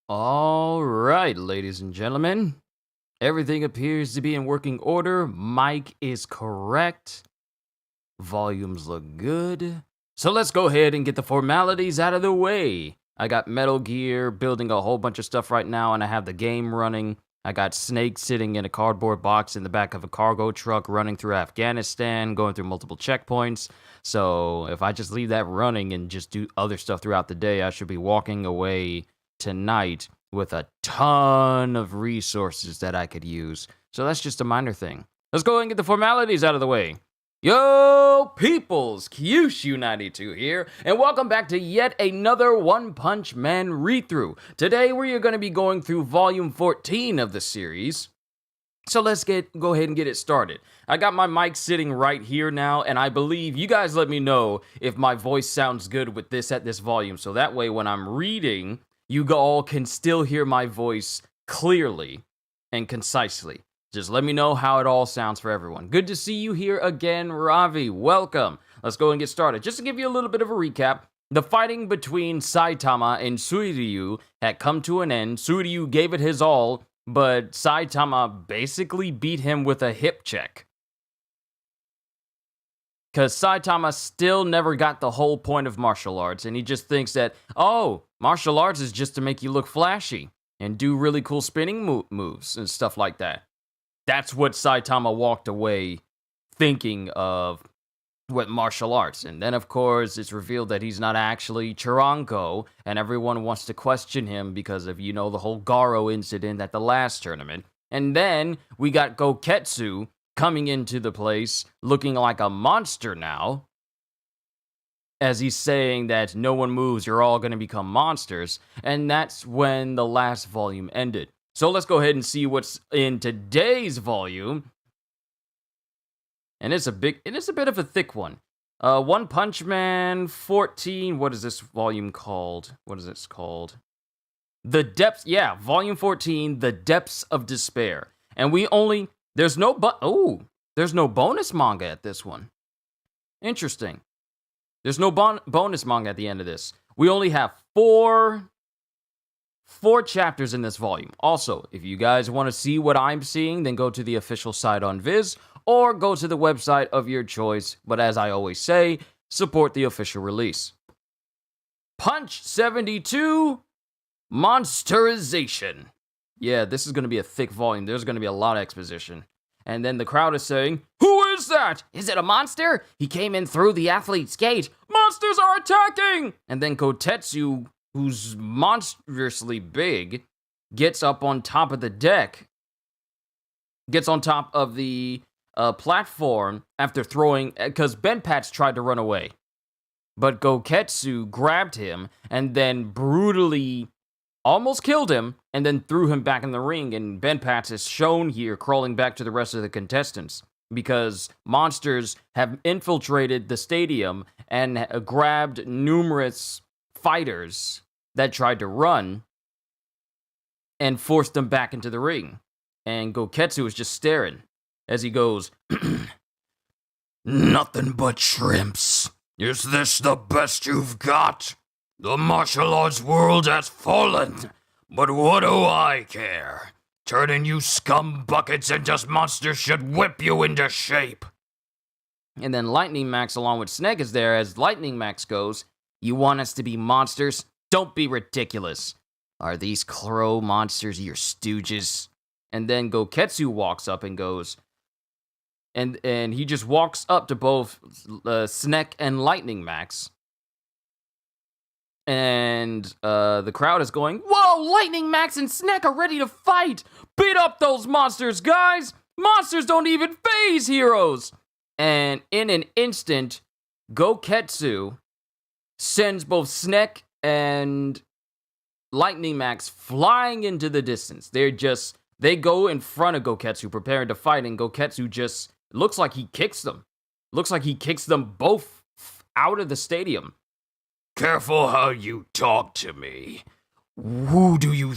All right, ladies and gentlemen. Everything appears to be in working order. Mic is correct. Volumes look good. So let's go ahead and get the formalities out of the way. I got Metal Gear building a whole bunch of stuff right now, and I have the game running. I got Snake sitting in a cardboard box in the back of a cargo truck running through Afghanistan, going through multiple checkpoints. So if I just leave that running and just do other stuff throughout the day, I should be walking away tonight with a ton of resources that I could use. So that's just a minor thing. Let's go ahead and get the formalities out of the way. Yo, peoples, Kyushu92 here, and welcome back to yet another One Punch Man read-through. Today we are going to be going through volume 14 of the series. So let's go ahead and get it started. I got my mic sitting right here now, and I believe you guys let me know if my voice sounds good with this at this volume. So that way when I'm reading, you all can still hear my voice clearly and concisely. Just let me know how it all sounds for everyone. Good to see you here again, Ravi. Welcome. Let's go and get started. Just to give you a little bit of a recap, the fighting between Saitama and Suiryu had come to an end. Suiryu gave it his all, but Saitama basically beat him with a hip check. Because Saitama still never got the whole point of martial arts, and he just thinks that, oh, martial arts is just to make you look flashy and do really cool spinning moves and stuff like that. That's what Saitama walked away thinking of with martial arts. And then, of course, it's revealed that he's not actually Chiranko, and everyone wants to question him because of, the whole Garo incident at the last tournament. And then we got Goketsu coming into the place looking like a monster now, as he's saying that no one moves, you're all going to become monsters. And that's when the last volume ended. So let's go ahead and see what's in today's volume. And it's a bit of a thick one. One Punch Man 14. What is this volume called? What is this called? The Depths. Yeah, volume 14, The Depths of Despair. And there's no bonus manga at this one. Interesting. There's no bonus manga at the end of this. We only have four chapters in this volume. Also, if you guys want to see what I'm seeing, then go to the official site on Viz, or go to the website of your choice. But as I always say, support the official release. Punch 72, Monsterization. Yeah, this is going to be a thick volume. There's going to be a lot of exposition. And then the crowd is saying, "Who is that? Is it a monster? He came in through the athlete's gate. Monsters are attacking!" And then Kotetsu, who's monstrously big, gets up on top of the deck, gets on top of the platform after throwing, because Benpatch tried to run away. But Goketsu grabbed him and then brutally almost killed him and then threw him back in the ring. And Benpatch is shown here crawling back to the rest of the contestants because monsters have infiltrated the stadium and grabbed numerous fighters that tried to run and forced them back into the ring. And Goketsu is just staring as he goes, "Nothing but shrimps. Is this the best you've got? The martial arts world has fallen, but what do I care? Turning you scum buckets into monsters should whip you into shape." And then Lightning Max along with Snake is there as Lightning Max goes, "You want us to be monsters? Don't be ridiculous. Are these crow monsters your stooges?" And then Goketsu walks up and goes, and he just walks up to both Snake and Lightning Max. And the crowd is going, "Whoa, Lightning Max and Snake are ready to fight! Beat up those monsters, guys! Monsters don't even faze heroes!" And in an instant, Goketsu sends both Snake and Lightning Max flying into the distance. They go in front of Goketsu, preparing to fight, and Goketsu just looks like he kicks them. Looks like he kicks them both out of the stadium. "Careful how you talk to me. Who do you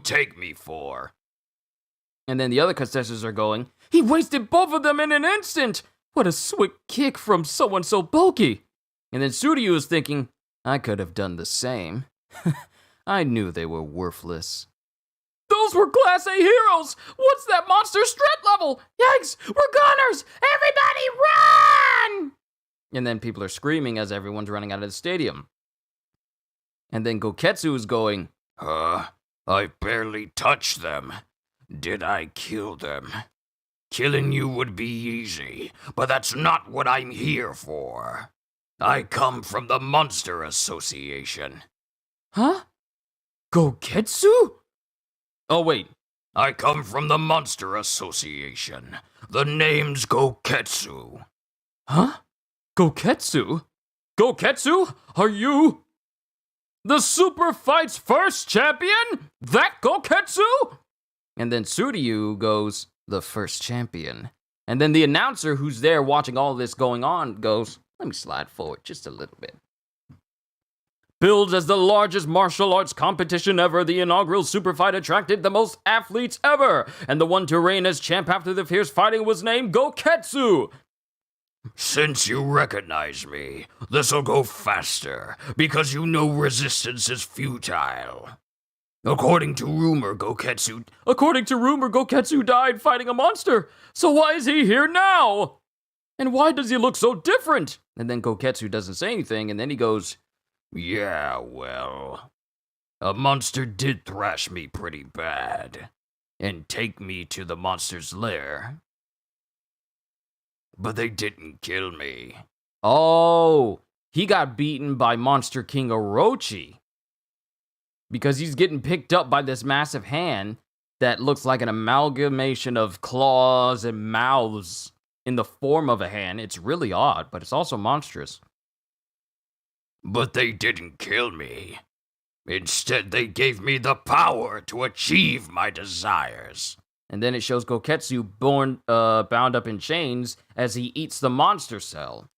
take me for?" And then the other contestants are going, "He wasted both of them in an instant! What a swift kick from someone so bulky!" And then Suryu is thinking, "I could have done the same." I knew they were worthless. Those were Class A heroes! What's that monster strength level? Yikes! We're goners! Everybody run! And then people are screaming as everyone's running out of the stadium. And then Goketsu is going, I barely touched them. Did I kill them? Killing you would be easy, but that's not what I'm here for. I come from the Monster Association. Huh? Goketsu? Oh, wait. I come from the Monster Association. The name's Goketsu. Huh? Goketsu? Goketsu? Are you the Super Fight's first champion? That Goketsu? And then Tsuryu goes, the first champion. And then the announcer who's there watching all this going on goes, let me slide forward just a little bit. Billed as the largest martial arts competition ever, the inaugural Super Fight attracted the most athletes ever, and the one to reign as champ after the fierce fighting was named Goketsu. Since you recognize me, this'll go faster, because you know resistance is futile. According to rumor, Goketsu died fighting a monster, so why is he here now? And why does he look so different? And then Goketsu doesn't say anything, and then he goes, yeah, well, a monster did thrash me pretty bad, and take me to the monster's lair. But they didn't kill me. Oh, he got beaten by Monster King Orochi. Because he's getting picked up by this massive hand that looks like an amalgamation of claws and mouths in the form of a hand. It's really odd, but it's also monstrous. But they didn't kill me. Instead, they gave me the power to achieve my desires. And then it shows Goketsu bound up in chains as he eats the monster cell.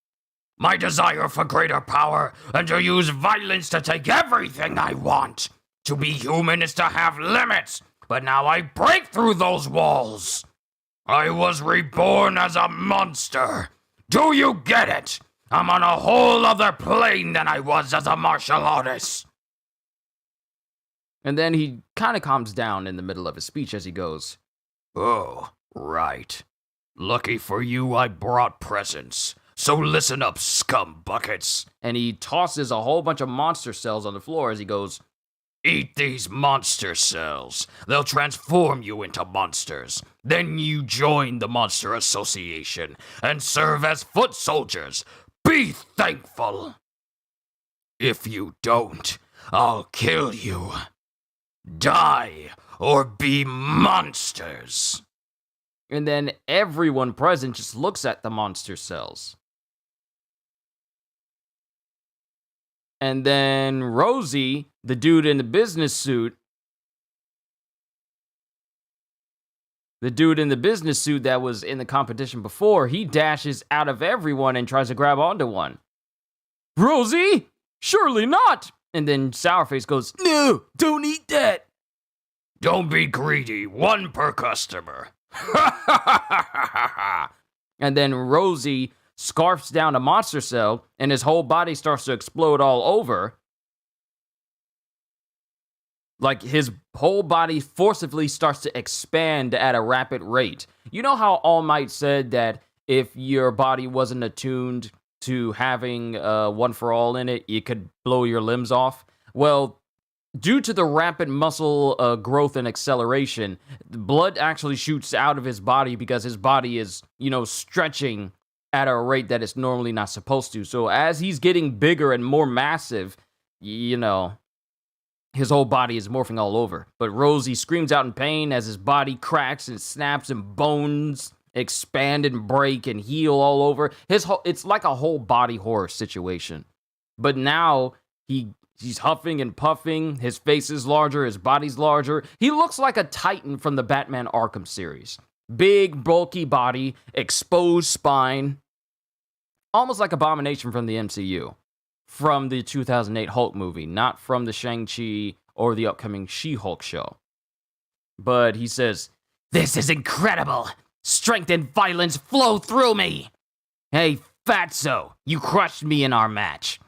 My desire for greater power and to use violence to take everything I want. To be human is to have limits, but now I break through those walls. I was reborn as a monster. Do you get it? I'm on a whole other plane than I was as a martial artist. And then he kind of calms down in the middle of his speech as he goes, oh, right. Lucky for you, I brought presents. So listen up, scum buckets. And he tosses a whole bunch of monster cells on the floor as he goes, eat these monster cells. They'll transform you into monsters. Then you join the Monster Association and serve as foot soldiers. Be thankful. If you don't, I'll kill you. Die or be monsters. And then everyone present just looks at the monster cells. And then Rosie, the dude in the business suit, that was in the competition before, he dashes out of everyone and tries to grab onto one. Rosie? Surely not! And then Sourface goes, no, don't eat that. Don't be greedy, one per customer. And then Rosie scarfs down a monster cell, and his whole body starts to explode all over. Like, his whole body forcibly starts to expand at a rapid rate. You know how All Might said that if your body wasn't attuned to having One for All in it, you could blow your limbs off? Well, due to the rapid muscle growth and acceleration, the blood actually shoots out of his body because his body is, stretching at a rate that it's normally not supposed to. So as he's getting bigger and more massive, his whole body is morphing all over. But Rosie screams out in pain as his body cracks and snaps and bones expand and break and heal all over. It's like a whole body horror situation. But now he's huffing and puffing. His face is larger. His body's larger. He looks like a Titan from the Batman Arkham series. Big, bulky body, exposed spine. Almost like Abomination from the MCU. From the 2008 Hulk movie, not from the Shang-Chi or the upcoming She-Hulk show. But he says, this is incredible! Strength and violence flow through me! Hey, Fatso, you crushed me in our match.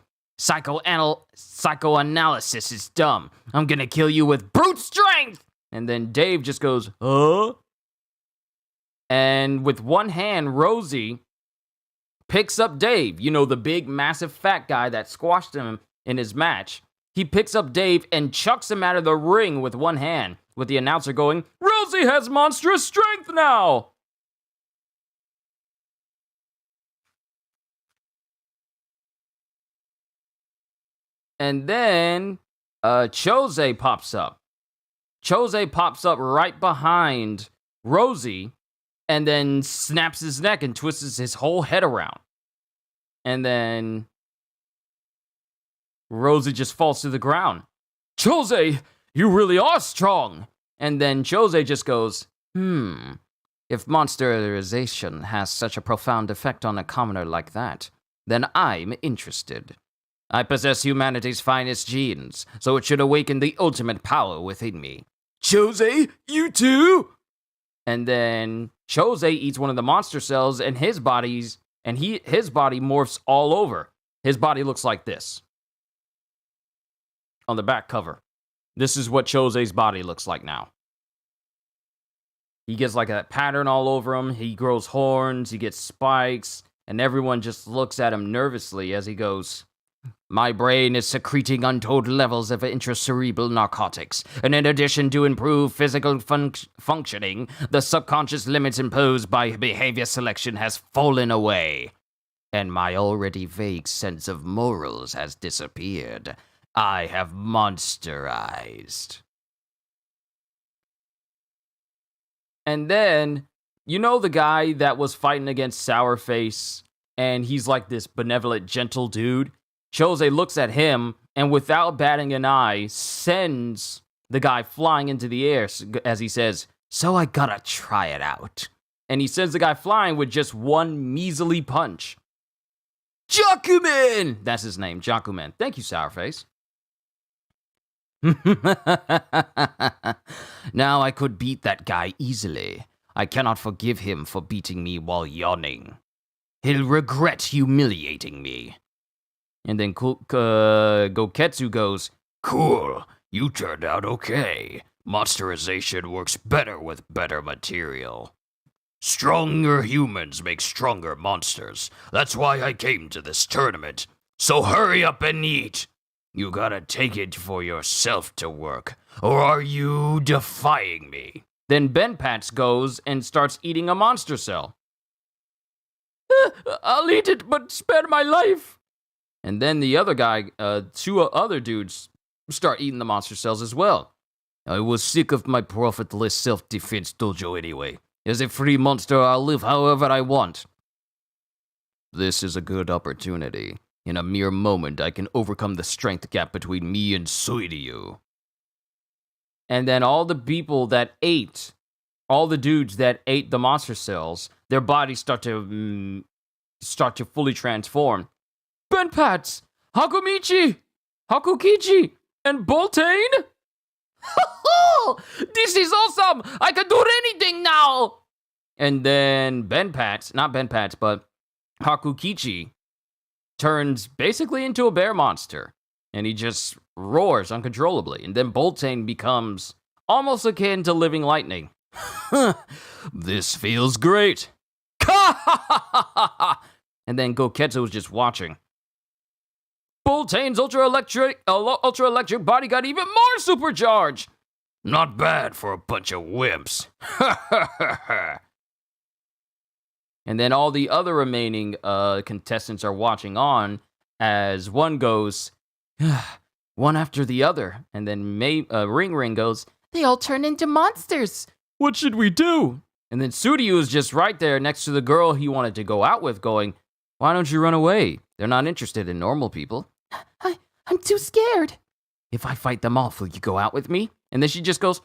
Psychoanalysis is dumb. I'm gonna kill you with brute strength! And then Dave just goes, huh? And with one hand, Rosie picks up Dave. You know, the big, massive, fat guy that squashed him in his match. He picks up Dave and chucks him out of the ring with one hand, with the announcer going, Rosie has monstrous strength now! And then, Chose pops up. Chose pops up right behind Rosie, and then snaps his neck and twists his whole head around. And then Rosie just falls to the ground. Chose, you really are strong! And then Chose just goes, if monsterization has such a profound effect on a commoner like that, then I'm interested. I possess humanity's finest genes, so it should awaken the ultimate power within me. Chose, you too? And then Chose eats one of the monster cells, and his body morphs all over. His body looks like this. On the back cover. This is what Chose's body looks like now. He gets like a pattern all over him. He grows horns. He gets spikes. And everyone just looks at him nervously as he goes, my brain is secreting untold levels of intracerebral narcotics. And in addition to improved physical functioning, the subconscious limits imposed by behavior selection has fallen away. And my already vague sense of morals has disappeared. I have monsterized. And then, you know the guy that was fighting against Sourface, and he's like this benevolent, gentle dude? Chose looks at him, and without batting an eye, sends the guy flying into the air as he says, so I gotta try it out. And he sends the guy flying with just one measly punch. Jakuman! That's his name, Jakuman. Thank you, Sourface. Now I could beat that guy easily. I cannot forgive him for beating me while yawning. He'll regret humiliating me. And then Goketsu goes, Cool, you turned out okay. Monsterization works better with better material. Stronger humans make stronger monsters. That's why I came to this tournament. So hurry up and eat. You gotta take it for yourself to work, or are you defying me? Then Benpats goes and starts eating a monster cell. I'll eat it, but spare my life. And then the other guy, two other dudes, start eating the monster cells as well. I was sick of my profitless self-defense dojo anyway. As a free monster, I'll live however I want. This is a good opportunity. In a mere moment, I can overcome the strength gap between me and Suiryu. And then all the people that ate, all the dudes that ate the monster cells, their bodies start to fully transform. Benpats, Hakumichi, Hakukichi, and Boltane? This is awesome! I can do anything now! And then not Benpats, but Hakukichi turns basically into a bear monster. And he just roars uncontrollably. And then Boltane becomes almost akin to living lightning. This feels great. And then Goketsu was just watching. Boltane's ultra electric body got even more supercharged. Not bad for a bunch of wimps. And then all the other remaining contestants are watching on as one goes, one after the other. And then Ring Ring goes, they all turn into monsters. What should we do? And then Suiryu is just right there next to the girl he wanted to go out with going, why don't you run away? They're not interested in normal people. I'm too scared. If I fight them off, will you go out with me? And then she just goes,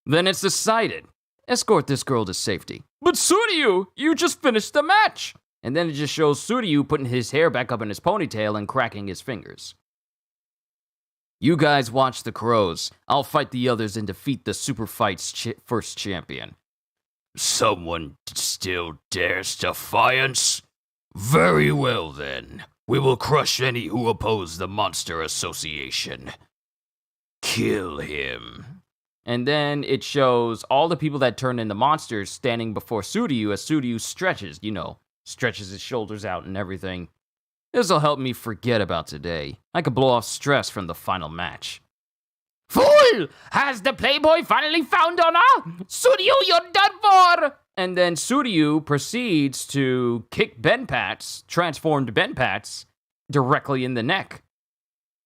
Then it's decided. Escort this girl to safety. But Suiryu, you just finished the match. And then it just shows Suiryu putting his hair back up in his ponytail and cracking his fingers. You guys watch the crows. I'll fight the others and defeat the Super Fight's first champion. Someone still dares defiance? Very well then. We will crush any who oppose the Monster Association. Kill him. And then it shows all the people that turn into monsters standing before Suryu as Suryu stretches, stretches his shoulders out and everything. This'll help me forget about today. I could blow off stress from the final match. Fool! Has the Playboy finally found honor? Suryu, you're done for! And then Suryu proceeds to kick Benpats, transformed Benpats, directly in the neck,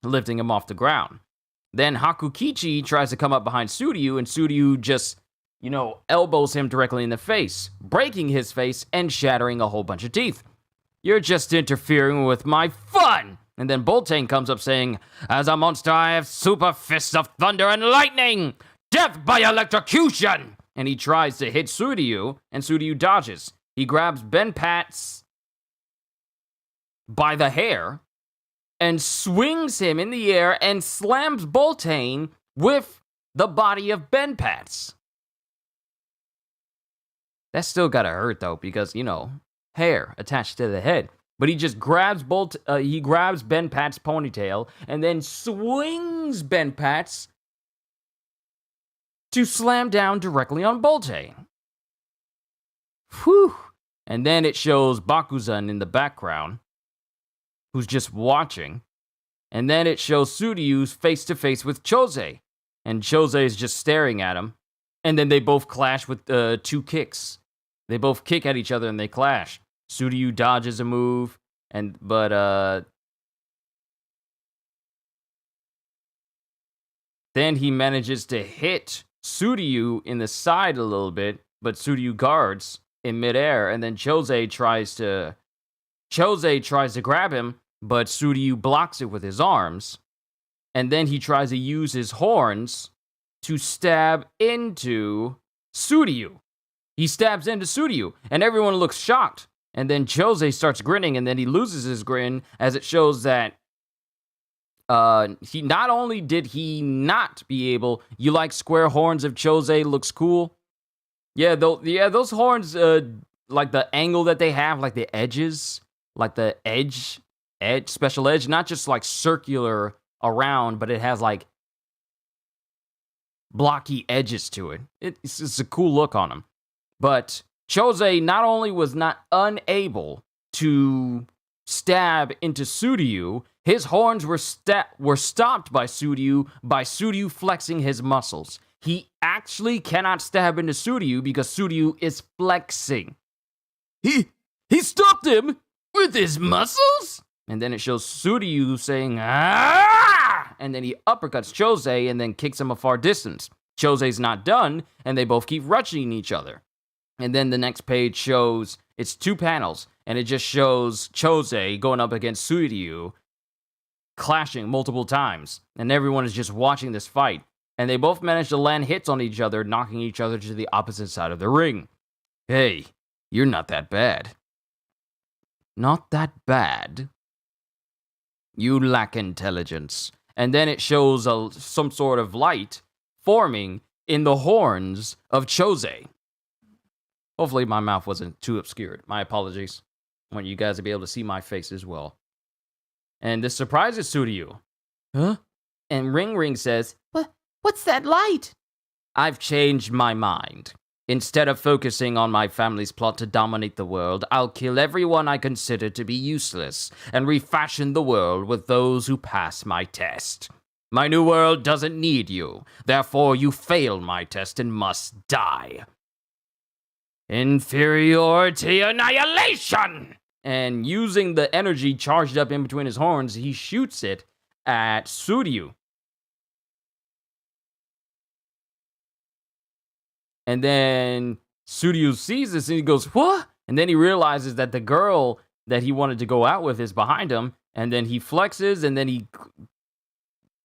lifting him off the ground. Then Hakukichi tries to come up behind Suryu, and Suryu just, elbows him directly in the face, breaking his face and shattering a whole bunch of teeth. You're just interfering with my fun! And then Boltane comes up saying, as a monster, I have super fists of thunder and lightning! Death by electrocution! And he tries to hit Suryu, and Suryu dodges. He grabs Benpats by the hair and swings him in the air and slams Boltane with the body of Benpats. That still gotta hurt though, because, hair attached to the head. But he just grabs Benpats' ponytail and then swings Benpats to slam down directly on Boltane. Whew. And then it shows Bakuzan in the background, who's just watching. And then it shows Suryu's face to face with Chose. And Chose is just staring at him. And then they both clash with 2 kicks. They both kick at each other and they clash. Suryu dodges a move, but then he manages to hit Suryu in the side a little bit, but Suryu guards in midair, and then Chose tries to grab him, but Suryu blocks it with his arms, and then he tries to use his horns to stab into Suryu. He stabs into Suryu, and everyone looks shocked. And then Chose starts grinning, and then he loses his grin as it shows that he not only did he not be able. You like square horns of Chose? Looks cool. Yeah, those horns, like the angle that they have, like the edges, like the edge, special edge, not just like circular around, but it has like blocky edges to it. It's a cool look on them. But Chose not only was not unable to stab into Suryu, his horns were stopped by Suryu flexing his muscles. He actually cannot stab into Suryu because Suryu is flexing. He stopped him with his muscles? And then it shows Suryu saying, "Ah!" And then he uppercuts Chose and then kicks him a far distance. Chose's not done, and they both keep rushing each other. And then the next page shows, it's 2 panels, and it just shows Chose going up against Suryu, clashing multiple times. And everyone is just watching this fight. And they both manage to land hits on each other, knocking each other to the opposite side of the ring. Hey, you're not that bad. Not that bad? You lack intelligence. And then it shows some sort of light forming in the horns of Chose. Hopefully my mouth wasn't too obscured. My apologies. I want you guys to be able to see my face as well. And this surprises Suryu. Huh? And Ring Ring says, What's that light? I've changed my mind. Instead of focusing on my family's plot to dominate the world, I'll kill everyone I consider to be useless and refashion the world with those who pass my test. My new world doesn't need you. Therefore, you fail my test and must die. Inferiority annihilation! And using the energy charged up in between his horns, he shoots it at Suryu. And then Suryu sees this and he goes, what? And then he realizes that the girl that he wanted to go out with is behind him. And then he flexes and then he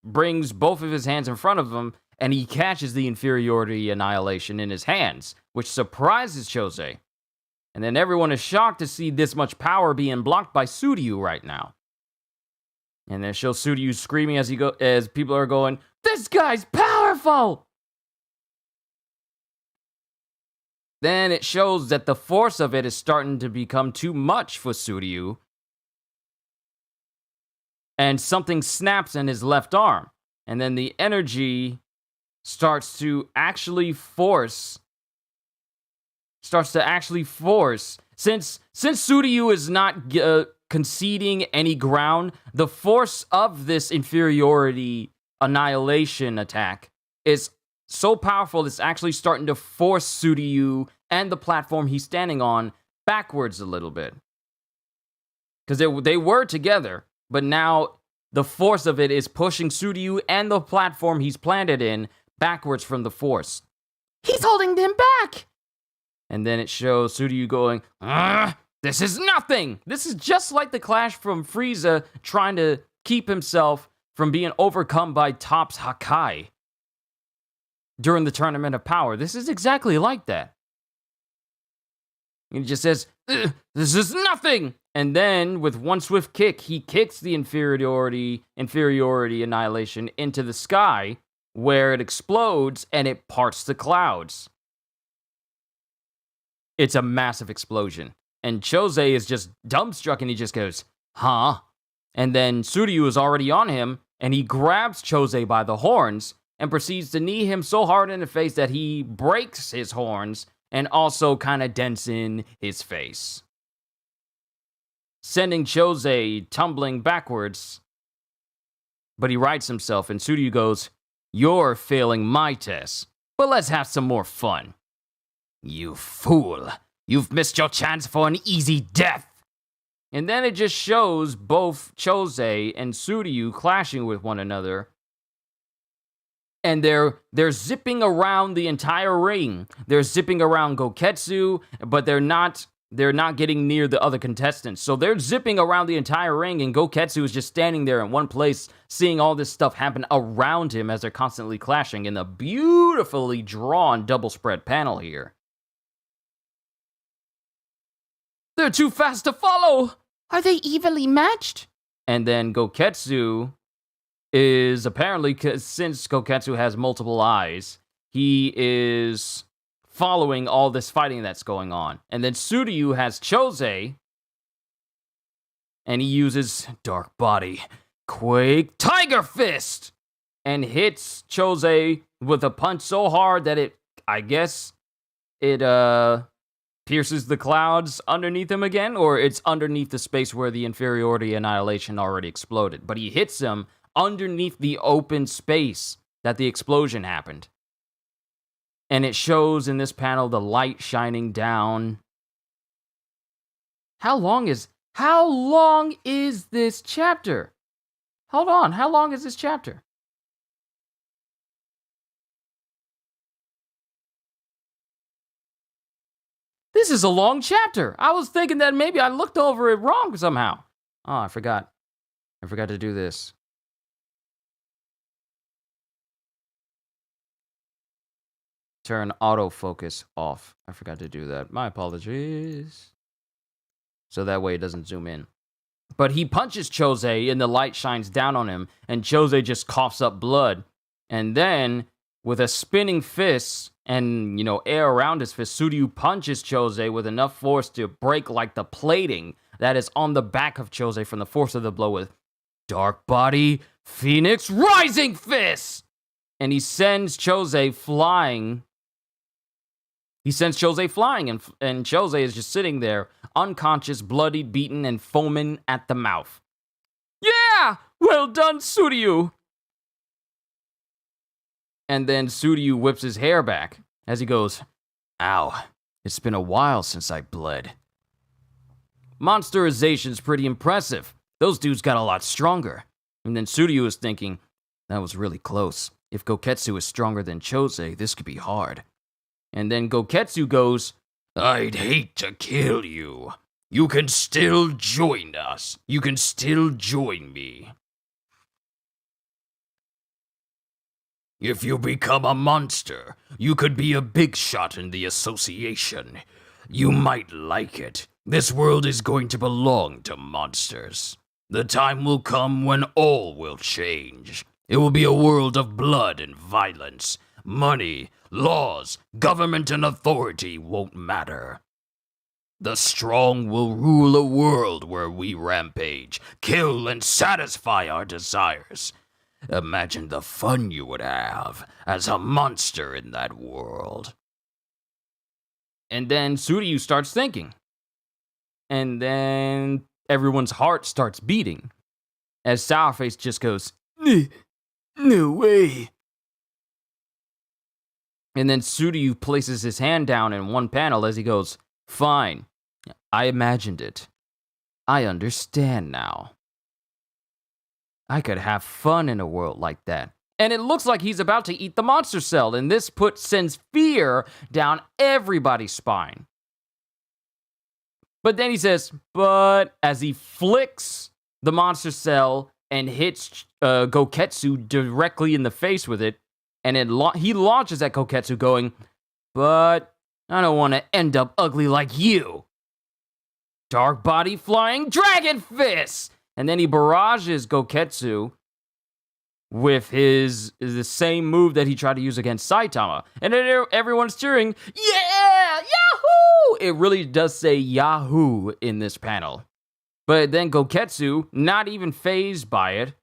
brings both of his hands in front of him and he catches the inferiority annihilation in his hands, which surprises Chose. And then everyone is shocked to see this much power being blocked by Suryu right now. And then it shows Suryu screaming as people are going, this guy's powerful! Then it shows that the force of it is starting to become too much for Suryu. and something snaps in his left arm. And then the energy starts to actually force. Since Suryu is not conceding any ground, the force of this inferiority annihilation attack is so powerful it's actually starting to force Suryu and the platform he's standing on backwards a little bit. Because they were together, but now the force of it is pushing Suryu and the platform he's planted in backwards from the force. He's holding them back! And then it shows Suryu going, this is nothing! This is just like the clash from Frieza trying to keep himself from being overcome by Top's Hakai during the Tournament of Power. This is exactly like that. He just says, this is nothing! And then, with one swift kick, he kicks the inferiority annihilation into the sky, where it explodes and it parts the clouds. It's a massive explosion. And Chose is just dumbstruck and he just goes, huh? And then Suryu is already on him, and he grabs Chose by the horns and proceeds to knee him so hard in the face that he breaks his horns and also kind of dents in his face, sending Chose tumbling backwards. But he rights himself, and Suryu goes, you're failing my test, but let's have some more fun. You fool! You've missed your chance for an easy death! And then it just shows both Chose and Suryu clashing with one another. And they're zipping around the entire ring. They're zipping around Goketsu, but they're not getting near the other contestants. So they're zipping around the entire ring, and Goketsu is just standing there in one place, seeing all this stuff happen around him as they're constantly clashing in the beautifully drawn double spread panel here. They're too fast to follow! Are they evenly matched? And then Goketsu is apparently, since Goketsu has multiple eyes, he is following all this fighting that's going on. And then Suryu has Chose, and he uses Dark Body, Quake, Tiger Fist, and hits Chose with a punch so hard that it pierces the clouds underneath him again, or it's underneath the space where the inferiority annihilation already exploded. But he hits him underneath the open space that the explosion happened. And it shows in this panel the light shining down. How long is this chapter? Hold on, how long is this chapter? This is a long chapter. I was thinking that maybe I looked over it wrong somehow. Oh, I forgot. I forgot to do this. Turn autofocus off. I forgot to do that. My apologies. So that way it doesn't zoom in. But he punches Chose and the light shines down on him, and Chose just coughs up blood. And then, with a spinning fist and, air around his fist, Suryu punches Chose with enough force to break like the plating that is on the back of Chose from the force of the blow with Dark Body, Phoenix, Rising Fist! And he sends Chose flying. And Chose is just sitting there, unconscious, bloodied, beaten, and foaming at the mouth. Yeah! Well done, Suryu! And then Suryu whips his hair back as he goes, ow, it's been a while since I bled. Monsterization's pretty impressive. Those dudes got a lot stronger. And then Suryu is thinking, that was really close. If Goketsu is stronger than Chose, this could be hard. And then Goketsu goes, I'd hate to kill you. You can still join us. You can still join me. If you become a monster, you could be a big shot in the association. You might like it. This world is going to belong to monsters. The time will come when all will change. It will be a world of blood and violence. Money, laws, government, and authority won't matter. The strong will rule a world where we rampage, kill, and satisfy our desires. Imagine the fun you would have as a monster in that world. And then Suryu starts thinking. And then everyone's heart starts beating. As Sourface just goes, no way. And then Suryu places his hand down in one panel as he goes, fine, I imagined it. I understand now. I could have fun in a world like that. And it looks like he's about to eat the monster cell, and this sends fear down everybody's spine. But then he says, but as he flicks the monster cell and hits Goketsu directly in the face with it, and he launches at Goketsu going, but I don't want to end up ugly like you. Dark body flying dragon fist! And then he barrages Goketsu with the same move that he tried to use against Saitama. And then everyone's cheering, yeah, Yahoo! It really does say Yahoo in this panel. But then Goketsu, not even fazed by it,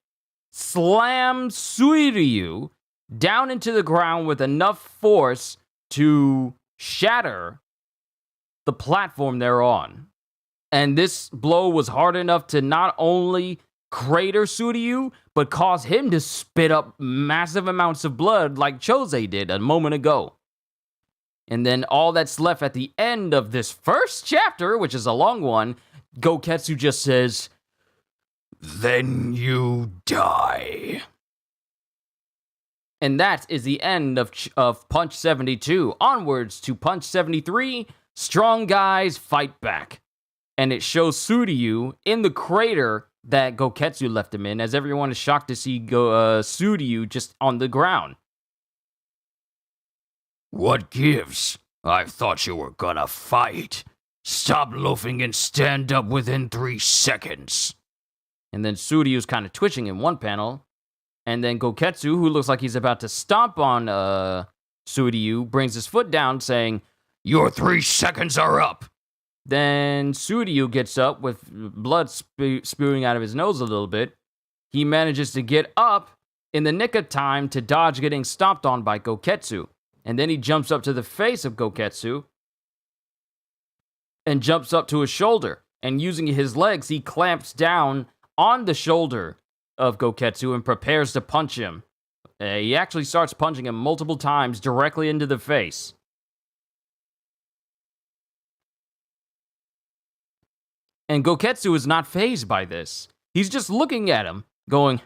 slams Suiryu down into the ground with enough force to shatter the platform they're on. And this blow was hard enough to not only crater Suryu, but cause him to spit up massive amounts of blood like Chose did a moment ago. And then all that's left at the end of this first chapter, which is a long one, Goketsu just says, then you die. And that is the end of Punch 72. Onwards to Punch 73, Strong Guys Fight Back. And it shows Suryu in the crater that Goketsu left him in, as everyone is shocked to see Suryu just on the ground. What gives? I thought you were gonna fight. Stop loafing and stand up within 3 seconds. And then Suryu's kind of twitching in one panel. And then Goketsu, who looks like he's about to stomp on Suryu, brings his foot down, saying, your 3 seconds are up. Then Suryu gets up with blood spewing out of his nose a little bit. He manages to get up in the nick of time to dodge getting stomped on by Goketsu. And then he jumps up to the face of Goketsu and jumps up to his shoulder. And using his legs, he clamps down on the shoulder of Goketsu and prepares to punch him. He actually starts punching him multiple times directly into the face. And Goketsu is not fazed by this. He's just looking at him, going,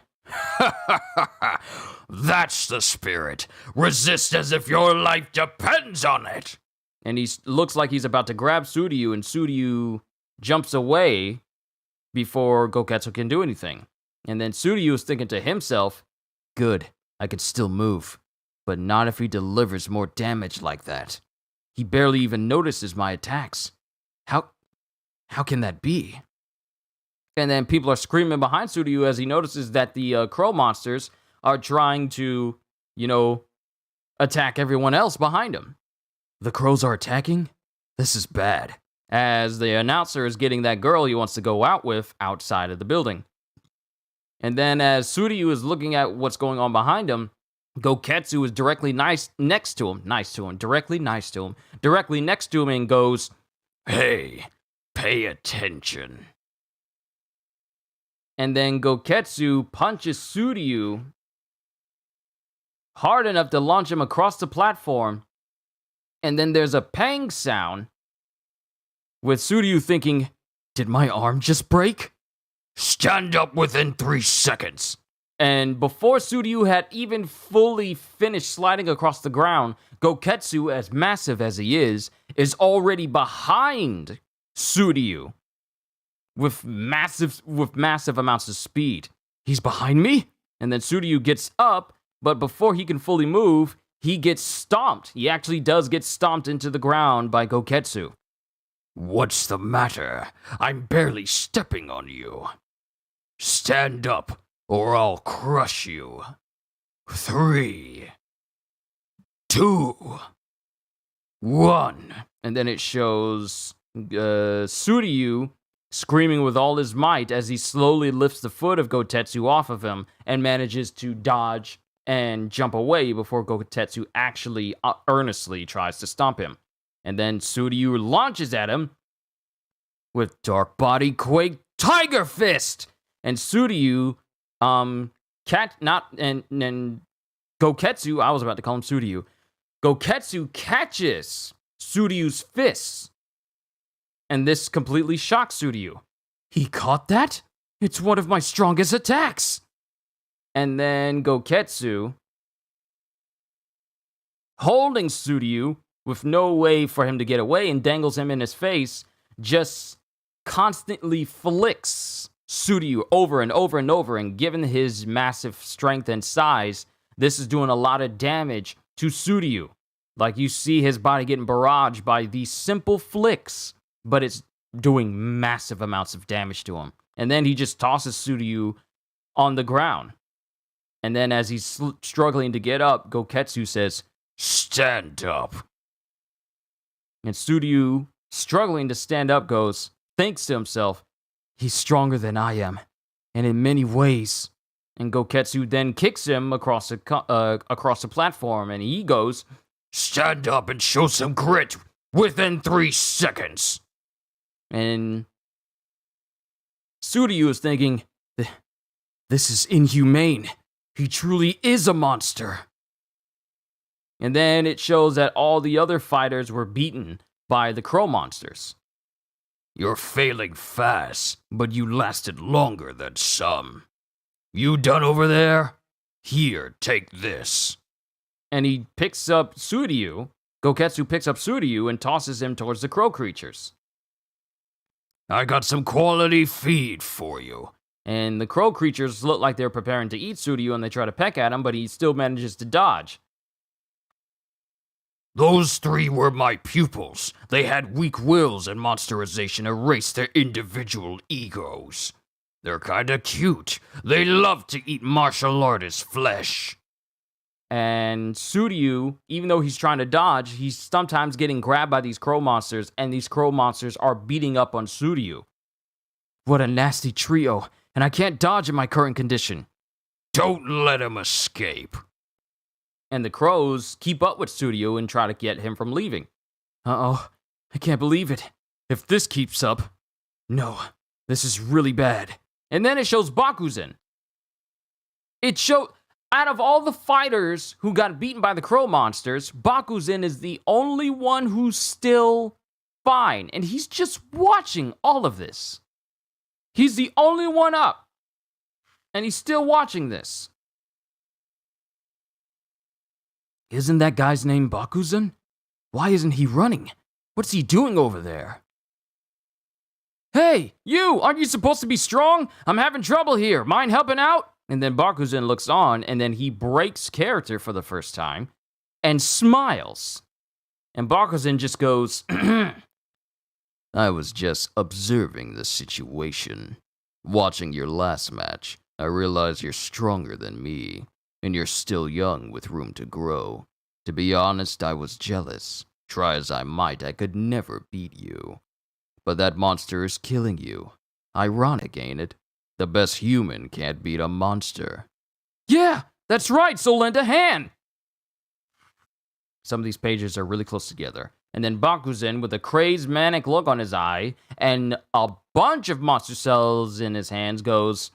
that's the spirit. Resist as if your life depends on it. And he looks like he's about to grab Suryu, and Suryu jumps away before Goketsu can do anything. And then Suryu is thinking to himself, good, I could still move, but not if he delivers more damage like that. He barely even notices my attacks. How can that be? And then people are screaming behind Suryu as he notices that the crow monsters are trying to, attack everyone else behind him. The crows are attacking? This is bad. As the announcer is getting that girl he wants to go out with outside of the building. And then as Suryu is looking at what's going on behind him, Goketsu is directly next to him, directly next to him and goes, hey, pay attention. And then Goketsu punches Suryu hard enough to launch him across the platform. And then there's a pang sound with Suryu thinking, did my arm just break? Stand up within 3 seconds. And before Suryu had even fully finished sliding across the ground, Goketsu, as massive as he is already behind Suryu with massive amounts of speed. He's behind me? And then Suryu gets up, but before he can fully move, he gets stomped. He actually does get stomped into the ground by Goketsu. What's the matter? I'm barely stepping on you. Stand up, or I'll crush you. 3, 2, 1. And then it shows Suryu screaming with all his might as he slowly lifts the foot of Gotetsu off of him and manages to dodge and jump away before Gotetsu actually earnestly tries to stomp him. And then Suryu launches at him with Dark Body Quake Tiger Fist! And Suryu, and Goketsu, I was about to call him Suryu. Goketsu catches Suryu's fists. And this completely shocks Suryu. He caught that? It's one of my strongest attacks! And then Goketsu, holding Suryu with no way for him to get away and dangles him in his face, just constantly flicks Suryu over and over and over. And given his massive strength and size, this is doing a lot of damage to Suryu. Like, you see his body getting barraged by these simple flicks, but it's doing massive amounts of damage to him. And then he just tosses Suryu on the ground. And then as he's struggling to get up, Goketsu says, "Stand up." And Suryu, struggling to stand up, thinks to himself, he's stronger than I am, and in many ways. And Goketsu then kicks him across the platform, and he goes, "Stand up and show some grit within 3 seconds." And Suryu is thinking, this is inhumane. He truly is a monster. And then it shows that all the other fighters were beaten by the crow monsters. "You're failing fast, but you lasted longer than some. You done over there? Here, take this." And he picks up Suryu. Goketsu picks up Suryu and tosses him towards the crow creatures. "I got some quality feed for you." And the crow creatures look like they're preparing to eat Suryu, and they try to peck at him, but he still manages to dodge. "Those 3 were my pupils. They had weak wills, and Monsterization erased their individual egos. They're kinda cute. They love to eat martial artist flesh." And Suryu, even though he's trying to dodge, he's sometimes getting grabbed by these crow monsters, and these crow monsters are beating up on Suryu. What a nasty trio, and I can't dodge in my current condition. "Don't let him escape." And the crows keep up with Suryu and try to get him from leaving. Uh-oh, I can't believe it. If this keeps up, no, this is really bad. And then it shows Bakuzen. Out of all the fighters who got beaten by the crow monsters, Bakuzen is the only one who's still fine. And he's just watching all of this. He's the only one up. And he's still watching this. Isn't that guy's name Bakuzen? Why isn't he running? What's he doing over there? Hey, you! Aren't you supposed to be strong? I'm having trouble here. Mind helping out? And then Bakuzen looks on, and then he breaks character for the first time and smiles. And Bakuzen just goes, "I was just observing the situation. Watching your last match, I realize you're stronger than me, and you're still young with room to grow. To be honest, I was jealous. Try as I might, I could never beat you. But that monster is killing you. Ironic, ain't it? The best human can't beat a monster." Yeah, that's right, so lend a hand. Some of these pages are really close together. And then Bakuzen, with a crazed, manic look on his eye and a bunch of monster cells in his hands, goes,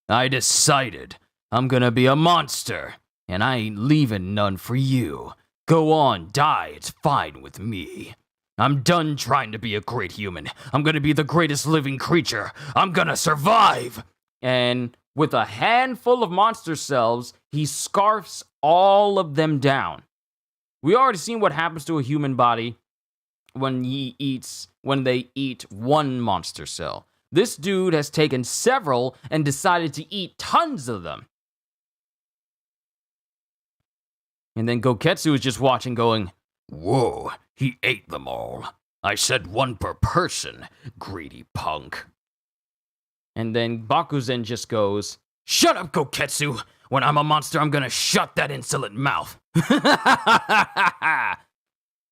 "I decided I'm gonna be a monster, and I ain't leaving none for you. Go on, die, it's fine with me. I'm done trying to be a great human. I'm gonna be the greatest living creature. I'm gonna survive." And with a handful of monster cells, he scarfs all of them down. We already seen what happens to a human body when they eat one monster cell. This dude has taken several and decided to eat tons of them. And then Goketsu is just watching going, "Whoa, he ate them all. I said 1 per person, greedy punk." And then Bakuzen just goes, "Shut up, Goketsu! When I'm a monster, I'm gonna shut that insolent mouth."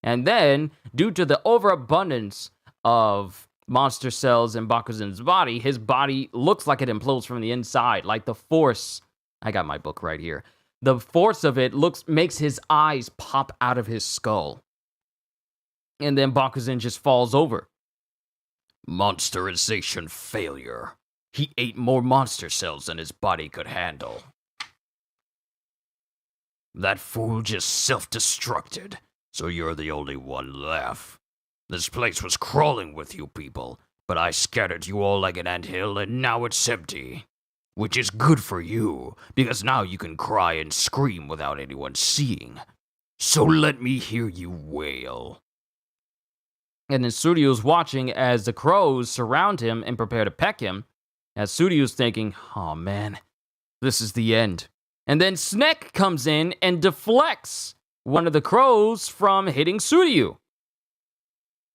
And then, due to the overabundance of monster cells in Bakuzen's body, his body looks like it implodes from the inside. Like the force, I got my book right here. The force of it makes his eyes pop out of his skull. And then Bakuzen just falls over. Monsterization failure. He ate more monster cells than his body could handle. That fool just self-destructed, so you're the only one left. This place was crawling with you people, but I scattered you all like an anthill, and now it's empty. Which is good for you, because now you can cry and scream without anyone seeing. So let me hear you wail. And then Suryo's watching as the crows surround him and prepare to peck him, as Suryo's thinking, oh man, this is the end. And then Snek comes in and deflects one of the crows from hitting Suryo.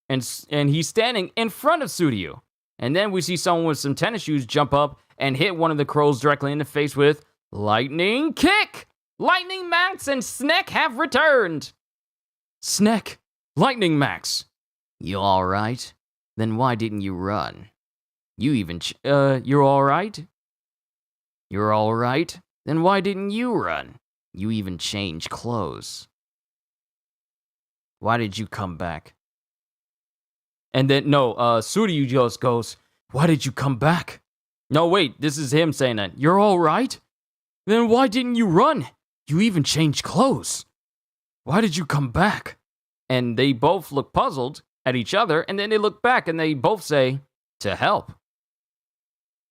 And he's standing in front of Suryo. And then we see someone with some tennis shoes jump up and hit one of the crows directly in the face with Lightning Kick! Lightning Max and Snek have returned! Snek, Lightning Max, you alright? Then why didn't you run? You're alright? You're alright? Then why didn't you run? You even changed clothes. Why did you come back? And then, Suryu just goes, why did you come back? No, wait, this is him saying that. You're alright? Then why didn't you run? You even changed clothes. Why did you come back? And they both look puzzled at each other, and then they look back and they both say, to help.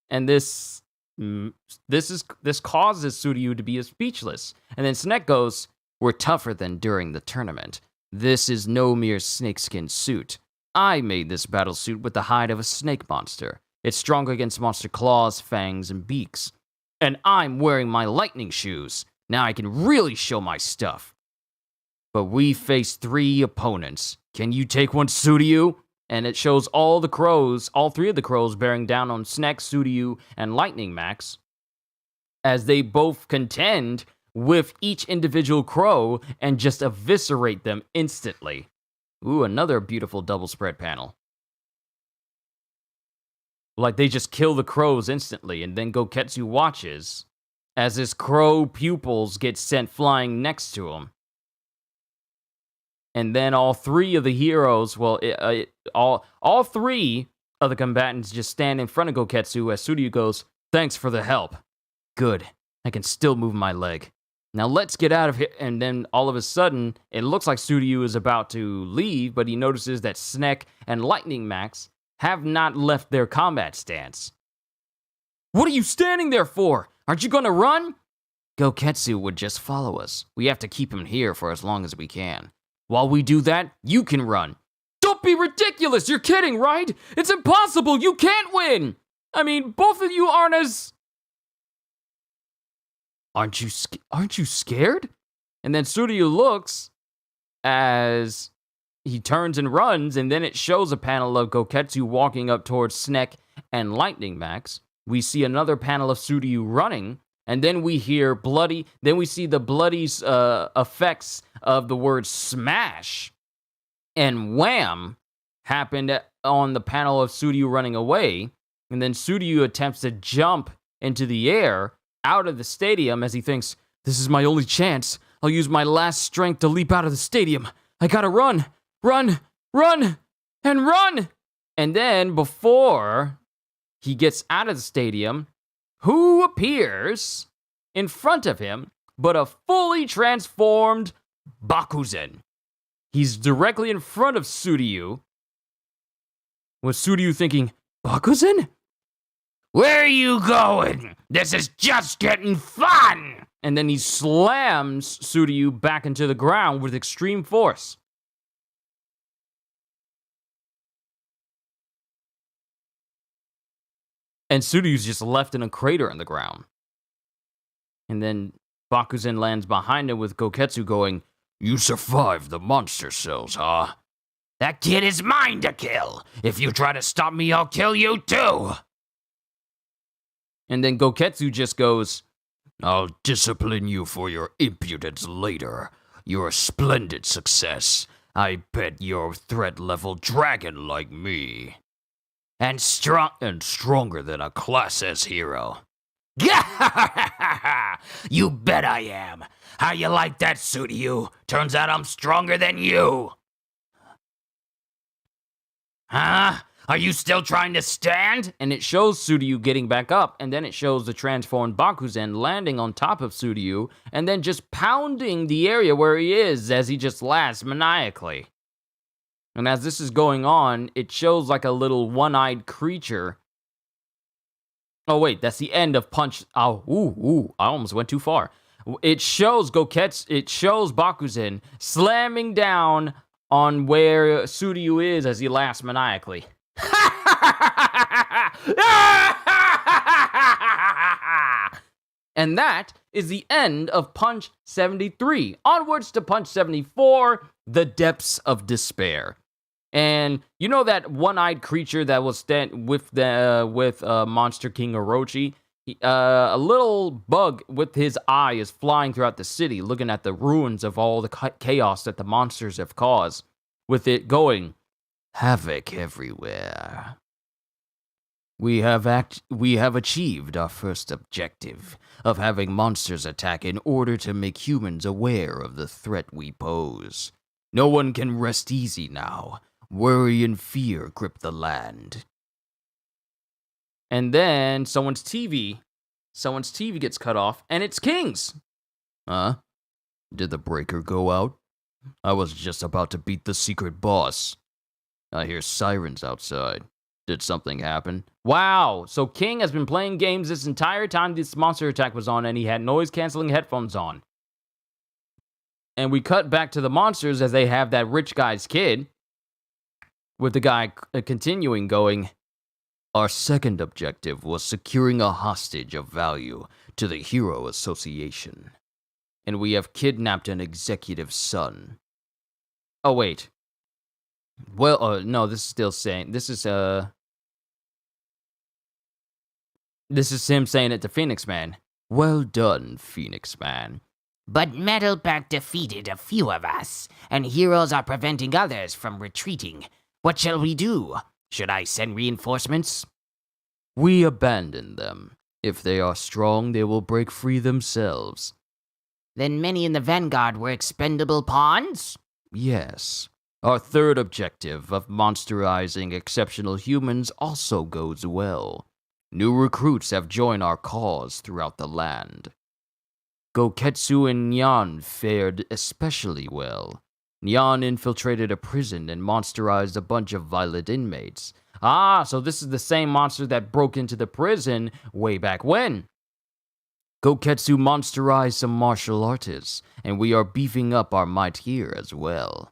And this causes Suryu to be speechless. And then Snek goes, we're tougher than during the tournament. This is no mere snakeskin suit. I made this battle suit with the hide of a snake monster. It's stronger against monster claws, fangs, and beaks. And I'm wearing my lightning shoes. Now I can really show my stuff. But we face 3 opponents. Can you take one, Suryu? And it shows all 3 of the crows bearing down on Snek, Suryu, and Lightning Max, as they both contend with each individual crow and just eviscerate them instantly. Ooh, another beautiful double spread panel. Like they just kill the crows instantly, and then Goketsu watches as his crow pupils get sent flying next to him. And then all 3 of the heroes, all 3 of the combatants just stand in front of Goketsu as Suryu goes, thanks for the help. Good, I can still move my leg. Now let's get out of here. And then all of a sudden, it looks like Suryu is about to leave, but he notices that Snek and Lightning Max have not left their combat stance. What are you standing there for? Aren't you gonna run? Goketsu would just follow us. We have to keep him here for as long as we can. While we do that, you can run. Don't be ridiculous! You're kidding, right? It's impossible! You can't win! I mean, both of you aren't as... Aren't you scared? And then Suryu looks as he turns and runs, and then it shows a panel of Goketsu walking up towards Snek and Lightning Max. We see another panel of Suryu running, and then we hear we see the bloody effects of the word smash and wham happened on the panel of Suryu running away, and then Suryu attempts to jump into the air out of the stadium as he thinks, this is my only chance. I'll use my last strength to leap out of the stadium. I gotta run, and run! And then before he gets out of the stadium, who appears in front of him but a fully transformed Bakuzen? He's directly in front of Suryu, with Suryu thinking, Bakuzen? Where are you going? This is just getting fun! And then he slams Suryu back into the ground with extreme force. And Suryu's just left in a crater in the ground. And then Bakuzen lands behind him with Goketsu going, you survived the monster cells, huh? That kid is mine to kill. If you try to stop me, I'll kill you too. And then Goketsu just goes, I'll discipline you for your impudence later. You're a splendid success. I bet you're threat level dragon like me. And stronger than a Class S hero. You bet I am. How you like that, Suryu? Turns out I'm stronger than you. Huh? Are you still trying to stand? And it shows Suryu getting back up, and then it shows the transformed Bakuzen landing on top of Suryu, and then just pounding the area where he is as he just laughs maniacally. And as this is going on, it shows like a little one-eyed creature. Oh wait, that's the end of Punch. Oh, I almost went too far. It shows Bakuzen slamming down on where Suryu is as he laughs maniacally. And that is the end of Punch 73. Onwards to Punch 74, The Depths of Despair. And you know that one-eyed creature that was with Monster King Orochi? A little bug with his eye is flying throughout the city, looking at the ruins of all the chaos that the monsters have caused, with it going, havoc everywhere. We have achieved our first objective of having monsters attack in order to make humans aware of the threat we pose. No one can rest easy now. Worry and fear grip the land. And then someone's TV gets cut off, and it's King's. Huh? Did the breaker go out? I was just about to beat the secret boss. I hear sirens outside. Did something happen? Wow, so King has been playing games this entire time this monster attack was on, and he had noise-canceling headphones on. And we cut back to the monsters as they have that rich guy's kid, with the guy continuing going, our second objective was securing a hostage of value to the Hero Association. And we have kidnapped an executive's son. Oh, wait. Well, no, this is still saying, this is him saying it to Phoenix Man. Well done, Phoenix Man. But Metalpack defeated a few of us, and heroes are preventing others from retreating. What shall we do? Should I send reinforcements? We abandon them. If they are strong, they will break free themselves. Then many in the vanguard were expendable pawns? Yes. Our third objective of monsterizing exceptional humans also goes well. New recruits have joined our cause throughout the land. Goketsu and Nyan fared especially well. Nyan infiltrated a prison and monsterized a bunch of violent inmates. Ah, so this is the same monster that broke into the prison way back when. Goketsu monsterized some martial artists, and we are beefing up our might here as well.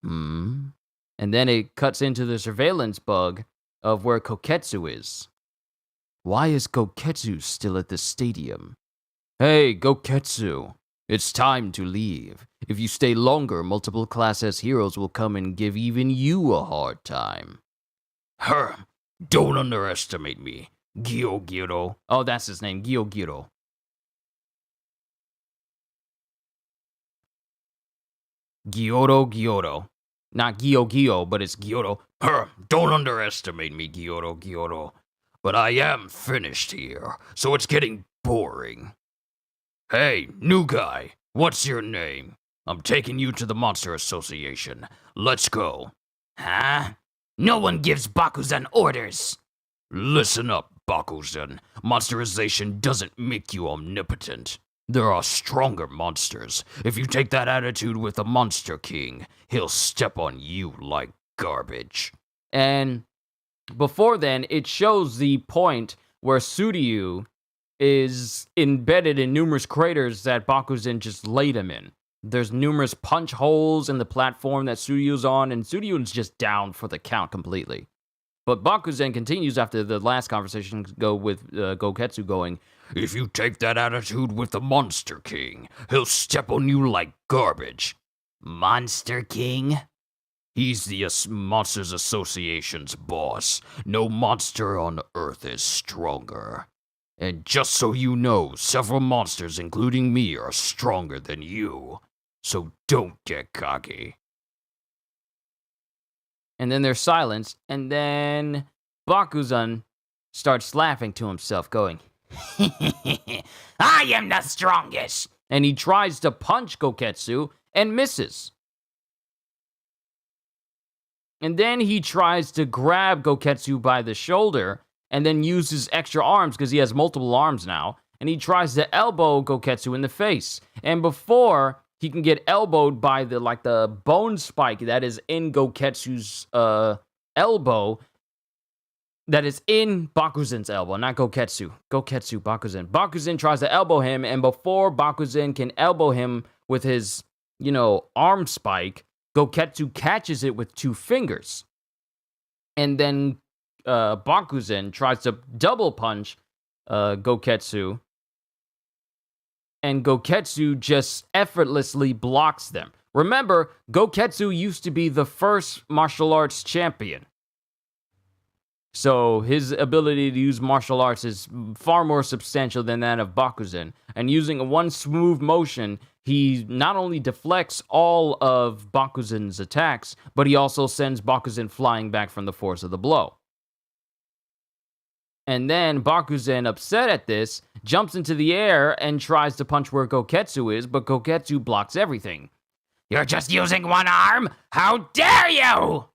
And then it cuts into the surveillance bug of where Koketsu is. Why is Goketsu still at the stadium? Hey, Goketsu, it's time to leave. If you stay longer, multiple Class S heroes will come and give even you a hard time. Don't underestimate me, Gyogiro. Oh, that's his name, Gyogiro. Gyoro. Not Gyo, but it's Gyoro. Don't underestimate me, Gyoro. But I am finished here, so it's getting boring. Hey, new guy, what's your name? I'm taking you to the Monster Association. Let's go. Huh? No one gives Bakuzen orders. Listen up, Bakuzen. Monsterization doesn't make you omnipotent. There are stronger monsters. If you take that attitude with the Monster King, he'll step on you like garbage. And before then, it shows the point where Suryu is embedded in numerous craters that Bakuzen just laid him in. There's numerous punch holes in the platform that Suryu's on, and Suryu's just down for the count completely. But Bakuzen continues after the last conversation go with Goketsu going, if you take that attitude with the Monster King, he'll step on you like garbage. Monster King? He's the Monsters Association's boss. No monster on Earth is stronger. And just so you know, several monsters, including me, are stronger than you. So don't get cocky. And then there's silence. And then Bakuzan starts laughing to himself, going, I am the strongest. And he tries to punch Goketsu and misses. And then he tries to grab Goketsu by the shoulder and then use his extra arms, because he has multiple arms now, and he tries to elbow Goketsu in the face. And before he can get elbowed by the bone spike that is in Goketsu's elbow, that is in Bakuzan's elbow, not Goketsu. Goketsu, Bakuzan. Bakuzan tries to elbow him, and before Bakuzan can elbow him with his, arm spike, Goketsu catches it with 2 fingers. And then Bakuzan tries to double punch Goketsu, and Goketsu just effortlessly blocks them. Remember, Goketsu used to be the first martial arts champion. So his ability to use martial arts is far more substantial than that of Bakuzan. And using one smooth motion, he not only deflects all of Bakuzan's attacks, but he also sends Bakuzan flying back from the force of the blow. And then Bakuzan, upset at this, jumps into the air and tries to punch where Goketsu is, but Goketsu blocks everything. You're just using one arm? How dare you!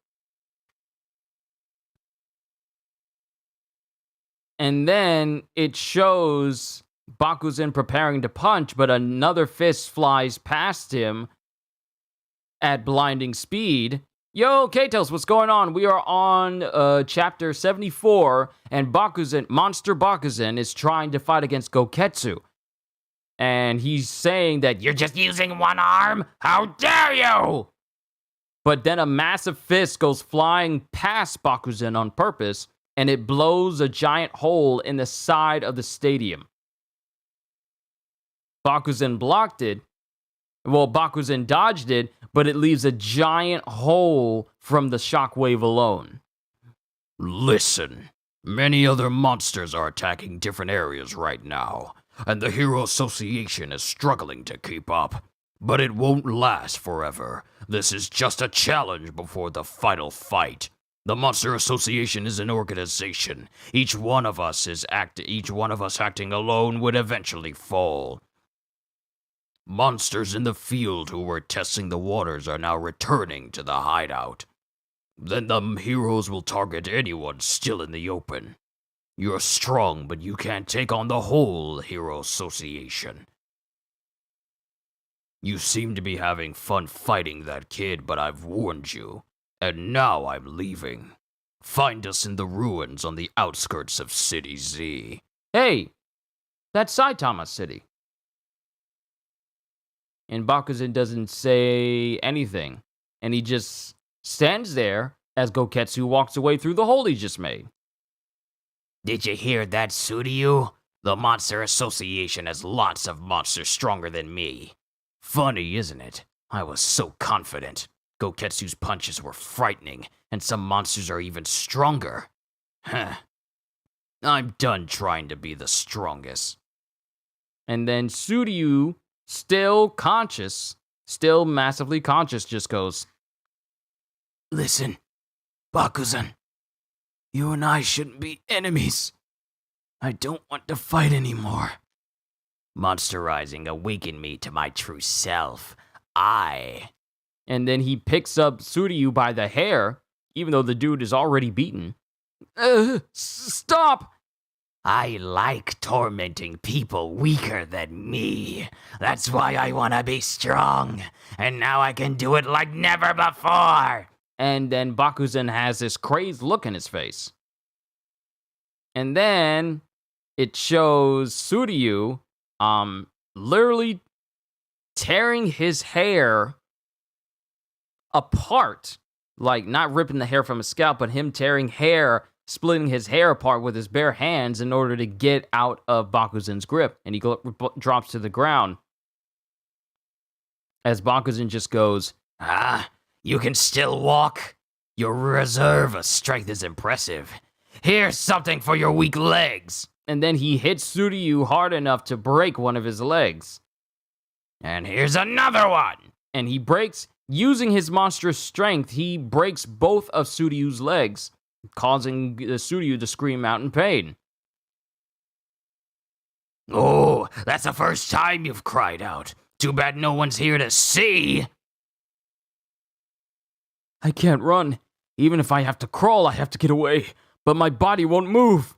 And then it shows Bakuzan preparing to punch, but another fist flies past him at blinding speed. Yo, K-Tails, what's going on? We are on chapter 74, and Monster Bakuzan is trying to fight against Goketsu. And he's saying that, you're just using one arm? How dare you! But then a massive fist goes flying past Bakuzan on purpose, and it blows a giant hole in the side of the stadium. Bakuzan blocked it. Well, Bakuzan dodged it, but it leaves a giant hole from the shockwave alone. Listen, many other monsters are attacking different areas right now, and the Hero Association is struggling to keep up. But it won't last forever. This is just a challenge before the final fight. The Monster Association is an organization. Each one of us acting alone would eventually fall. Monsters in the field who were testing the waters are now returning to the hideout. Then the heroes will target anyone still in the open. You're strong, but you can't take on the whole Hero Association. You seem to be having fun fighting that kid, but I've warned you. And now I'm leaving. Find us in the ruins on the outskirts of City Z. Hey, that's Saitama City. And Bakuzan doesn't say anything. And he just stands there as Goketsu walks away through the hole he just made. Did you hear that, Tsuryu? The Monster Association has lots of monsters stronger than me. Funny, isn't it? I was so confident. Goketsu's punches were frightening, and some monsters are even stronger. I'm done trying to be the strongest. And then Tsuryu, still massively conscious, just goes, Listen, Bakuzan, you and I shouldn't be enemies. I don't want to fight anymore. Monsterizing awakened me to my true self. And then he picks up Tsuryu by the hair, even though the dude is already beaten. Stop! I like tormenting people weaker than me. That's why I want to be strong. And now I can do it like never before. And then Bakuzan has this crazed look in his face. And then it shows Tsuryu literally tearing his hair apart, like not ripping the hair from his scalp, but him tearing hair, splitting his hair apart with his bare hands in order to get out of Bakuzan's grip, and he drops to the ground. As Bakuzan just goes, you can still walk? Your reserve of strength is impressive. Here's something for your weak legs. And then he hits Tsuryu hard enough to break one of his legs. And here's another one. And he breaks Using his monstrous strength, he breaks both of Suryu's legs, causing Suryu to scream out in pain. Oh, that's the first time you've cried out. Too bad no one's here to see. I can't run. Even if I have to crawl, I have to get away. But my body won't move.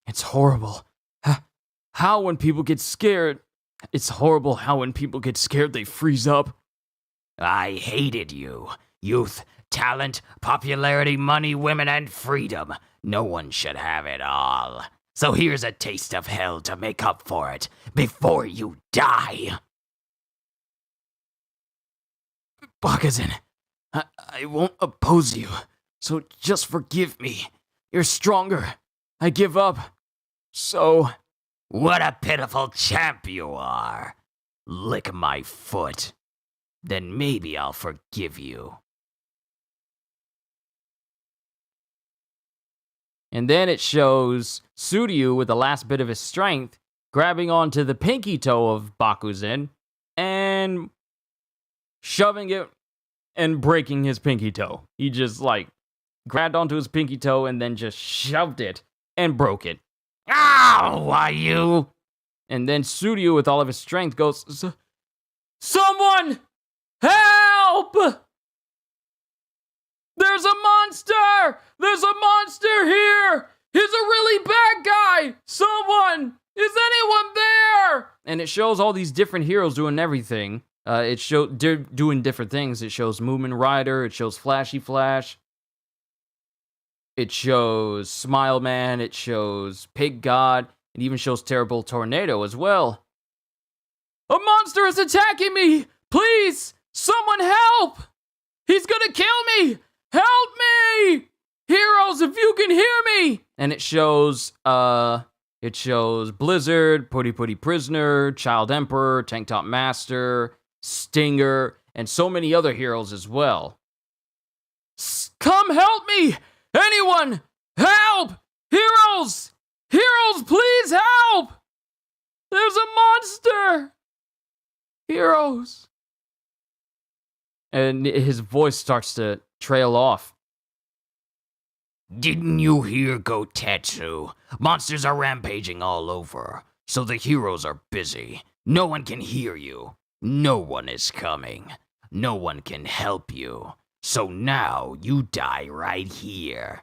It's horrible. How when people get scared... It's horrible how when people get scared, they freeze up. I hated you. Youth, talent, popularity, money, women, and freedom. No one should have it all. So here's a taste of hell to make up for it before you die. Bakuzen, I won't oppose you, so just forgive me. You're stronger. I give up. So... What a pitiful champ you are. Lick my foot. Then maybe I'll forgive you. And then it shows Suryu with the last bit of his strength grabbing onto the pinky toe of Bakuzen and shoving it and breaking his pinky toe. He just grabbed onto his pinky toe and then just shoved it and broke it. Ow, why you? And then Suryu with all of his strength goes, Someone! Help! There's a monster! There's a monster here! He's a really bad guy! Someone! Is anyone there? And it shows all these different heroes doing everything. They're doing different things. It shows Moomin Rider. It shows Flashy Flash. It shows Smile Man. It shows Pig God. It even shows Terrible Tornado as well. A monster is attacking me! Please! Someone help! He's gonna kill me! Help me! Heroes, if you can hear me! And it shows Blizzard, Putty Putty Prisoner, Child Emperor, Tank Top Master, Stinger, and so many other heroes as well. Come help me! Anyone! Help! Heroes! Heroes, please help! There's a monster! Heroes. And his voice starts to trail off. Didn't you hear, Gotetsu? Monsters are rampaging all over, so the heroes are busy. No one can hear you. No one is coming. No one can help you. So now you die right here.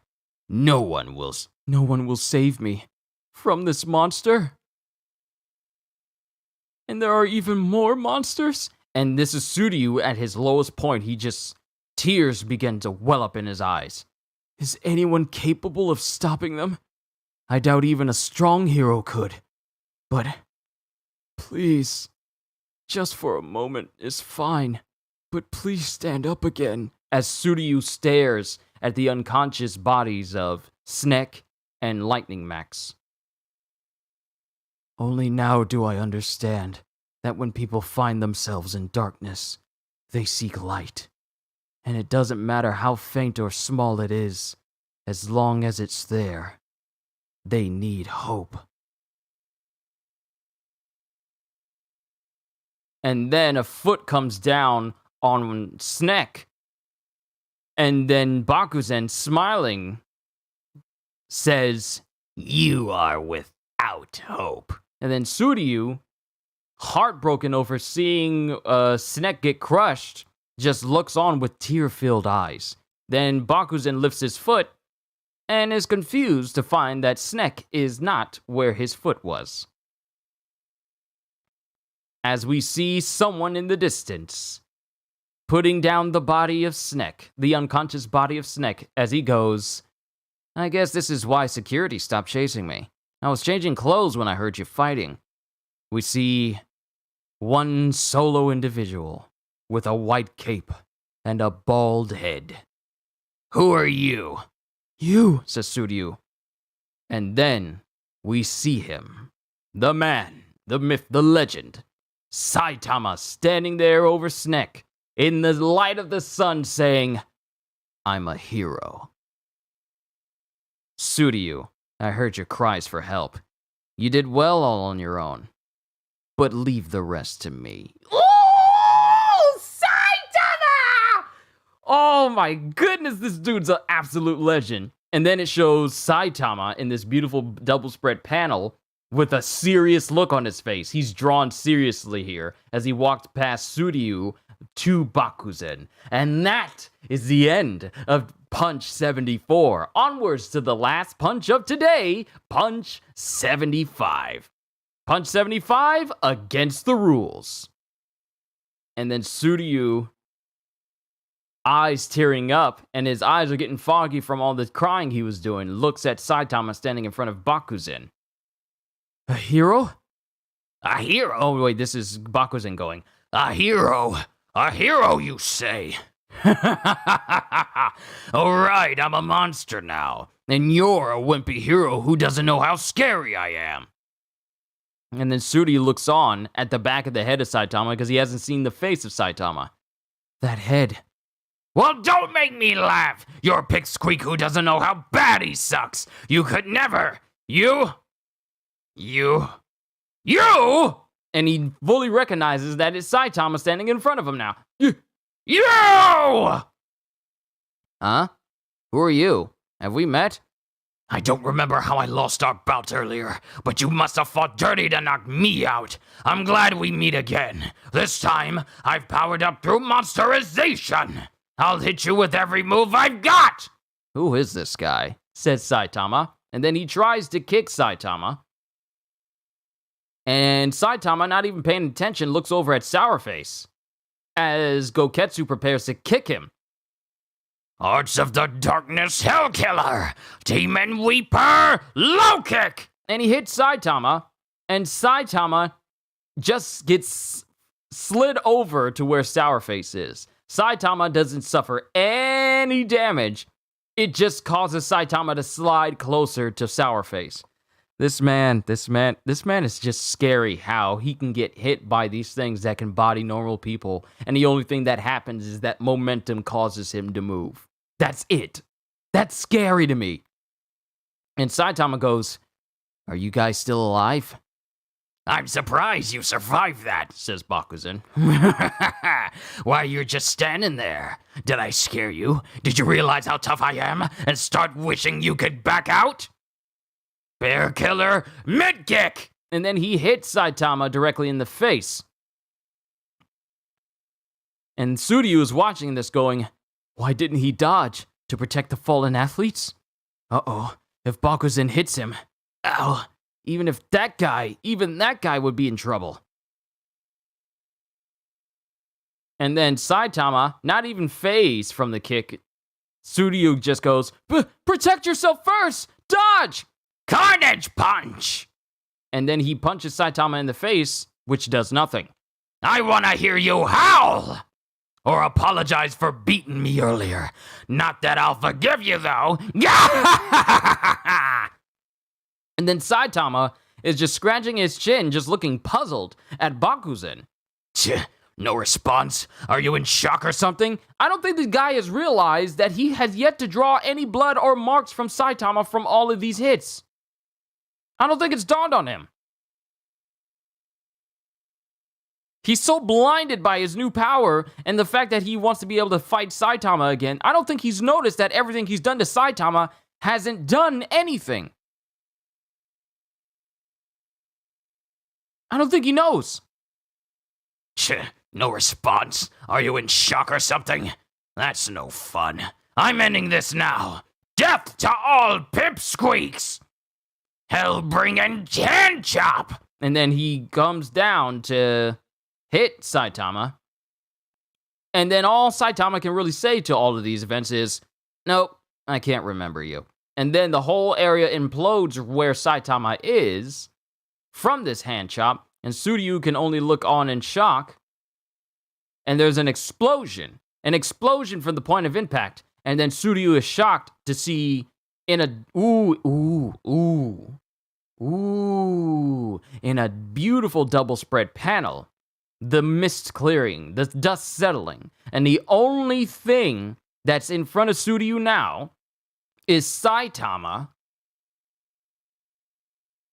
No one will save me from this monster. And there are even more monsters? And this is Suryu at his lowest point. Tears begin to well up in his eyes. Is anyone capable of stopping them? I doubt even a strong hero could. But please, just for a moment is fine. But please stand up again. As Suryu stares at the unconscious bodies of Snek and Lightning Max. Only now do I understand that when people find themselves in darkness, they seek light. And it doesn't matter how faint or small it is, as long as it's there, they need hope. And then a foot comes down on Snek, and then Bakuzen, smiling, says, You are without hope. And then Suryu, heartbroken over seeing Snek get crushed, just looks on with tear-filled eyes. Then Bakuzen lifts his foot and is confused to find that Snek is not where his foot was. As we see someone in the distance putting down the body of Snek, the unconscious body of Snek, as he goes, I guess this is why security stopped chasing me. I was changing clothes when I heard you fighting. We see one solo individual with a white cape and a bald head. Who are you? You, says Suryu. And then we see him. The man, the myth, the legend. Saitama standing there over Snek in the light of the sun saying, I'm a hero. Suryu, I heard your cries for help. You did well all on your own. But leave the rest to me. Ooh, Saitama! Oh my goodness, this dude's an absolute legend. And then it shows Saitama in this beautiful double spread panel with a serious look on his face. He's drawn seriously here as he walked past Suryu to Bakuzen. And that is the end of Punch 74. Onwards to the last punch of today, Punch 75. Punch 75 against the rules. And then Suryu, eyes tearing up, and his eyes are getting foggy from all the crying he was doing, looks at Saitama standing in front of Bakuzen. A hero? A hero? Oh, wait, this is Bakuzen going. A hero? A hero, you say? Alright, I'm a monster now, and you're a wimpy hero who doesn't know how scary I am. And then Suryu looks on at the back of the head of Saitama because he hasn't seen the face of Saitama. That head. Well, don't make me laugh! You're a pipsqueak who doesn't know how bad he sucks! You could never! You! And he fully recognizes that it's Saitama standing in front of him now. You! Huh? Who are you? Have we met? I don't remember how I lost our bout earlier, but you must have fought dirty to knock me out. I'm glad we meet again. This time, I've powered up through Monsterization. I'll hit you with every move I've got! Who is this guy? Says Saitama, and then he tries to kick Saitama. And Saitama, not even paying attention, looks over at Sourface as Goketsu prepares to kick him. Arts of the Darkness Hellkiller! Demon Weeper! Low kick! And he hits Saitama, and Saitama just gets slid over to where Sourface is. Saitama doesn't suffer any damage. It just causes Saitama to slide closer to Sourface. This man is just scary how he can get hit by these things that can body normal people, and the only thing that happens is that momentum causes him to move. That's it. That's scary to me. And Saitama goes, "Are you guys still alive?" I'm surprised you survived that, says Bakuzen. Why, you're just standing there. Did I scare you? Did you realize how tough I am and start wishing you could back out? Bear Killer mid-kick! And then he hits Saitama directly in the face. And Suryu is watching this going, why didn't he dodge? To protect the fallen athletes? Uh-oh, if Bakuzen hits him, ow, even that guy would be in trouble. And then Saitama, not even phased from the kick, Suryu just goes, protect yourself first! Dodge! Carnage punch! And then he punches Saitama in the face, which does nothing. I want to hear you howl! Or apologize for beating me earlier. Not that I'll forgive you, though. And then Saitama is just scratching his chin, just looking puzzled at Bakuzen. No response? Are you in shock or something? I don't think the guy has realized that he has yet to draw any blood or marks from Saitama from all of these hits. I don't think it's dawned on him. He's so blinded by his new power and the fact that he wants to be able to fight Saitama again. I don't think he's noticed that everything he's done to Saitama hasn't done anything. I don't think he knows. No response? Are you in shock or something? That's no fun. I'm ending this now. Death to all pipsqueaks! Hell-bringing hand chop! And then he comes down to hit Saitama. And then all Saitama can really say to all of these events is, nope, I can't remember you. And then the whole area implodes where Saitama is from this hand chop, and Suryu can only look on in shock. And there's an explosion from the point of impact. And then Suryu is shocked to see in a, in a beautiful double spread panel, the mist clearing, the dust settling, and the only thing that's in front of Suryu now is Saitama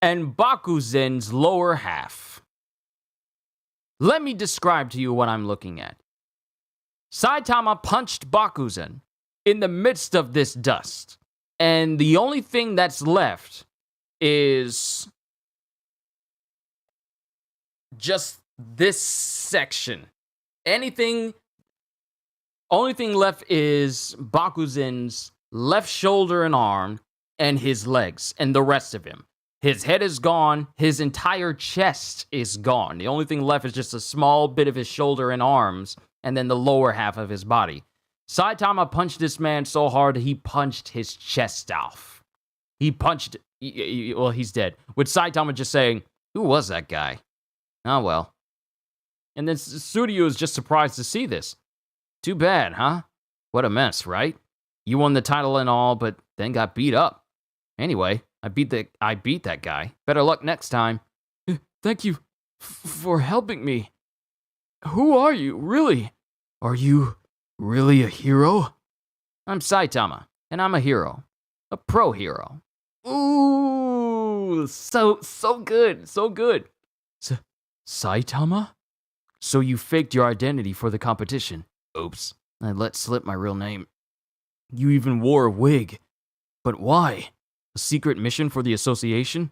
and Bakuzen's lower half. Let me describe to you what I'm looking at. Saitama punched Bakuzen in the midst of this dust. And the only thing that's left is just this section. Only thing left is Bakuzen's left shoulder and arm and his legs and the rest of him. His head is gone. His entire chest is gone. The only thing left is just a small bit of his shoulder and arms and then the lower half of his body. Saitama punched this man so hard he punched his chest off. He's dead. With Saitama just saying, "Who was that guy? Oh well." And then Tsuryu is just surprised to see this. Too bad, huh? What a mess, right? You won the title and all, but then got beat up. Anyway, I beat that guy. Better luck next time. Thank you for helping me. Who are you, really? Are you really a hero? I'm Saitama, and I'm a hero. A pro hero. Ooh, so good, so good. Saitama? So you faked your identity for the competition. Oops, I let slip my real name. You even wore a wig. But why? A secret mission for the association?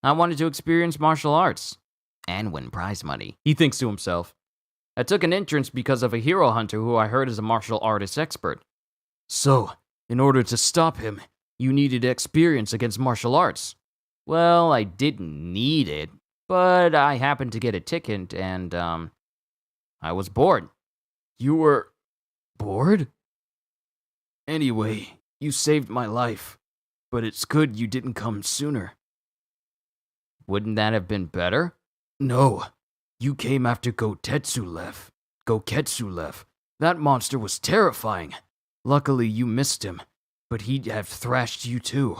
I wanted to experience martial arts. And win prize money, he thinks to himself. I took an entrance because of a hero hunter who I heard is a martial artist expert. So, in order to stop him, you needed experience against martial arts. Well, I didn't need it, but I happened to get a ticket and, I was bored. You were bored? Anyway, you saved my life, but it's good you didn't come sooner. Wouldn't that have been better? No, you came after Goketsulev. That monster was terrifying. Luckily, you missed him, but he'd have thrashed you too.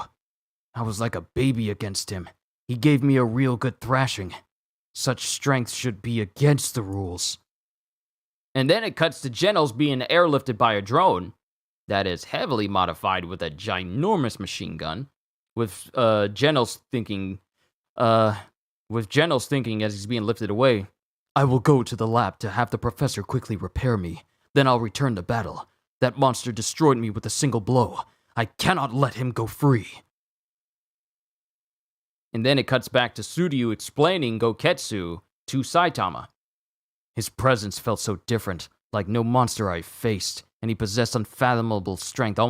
I was like a baby against him. He gave me a real good thrashing. Such strength should be against the rules. And then it cuts to Genos being airlifted by a drone that is heavily modified with a ginormous machine gun, with Genos thinking as he's being lifted away, I will go to the lab to have the professor quickly repair me. Then I'll return to battle. That monster destroyed me with a single blow. I cannot let him go free. And then it cuts back to Tsuryu explaining Goketsu to Saitama. His presence felt so different, like no monster I faced, and he possessed unfathomable strength. No.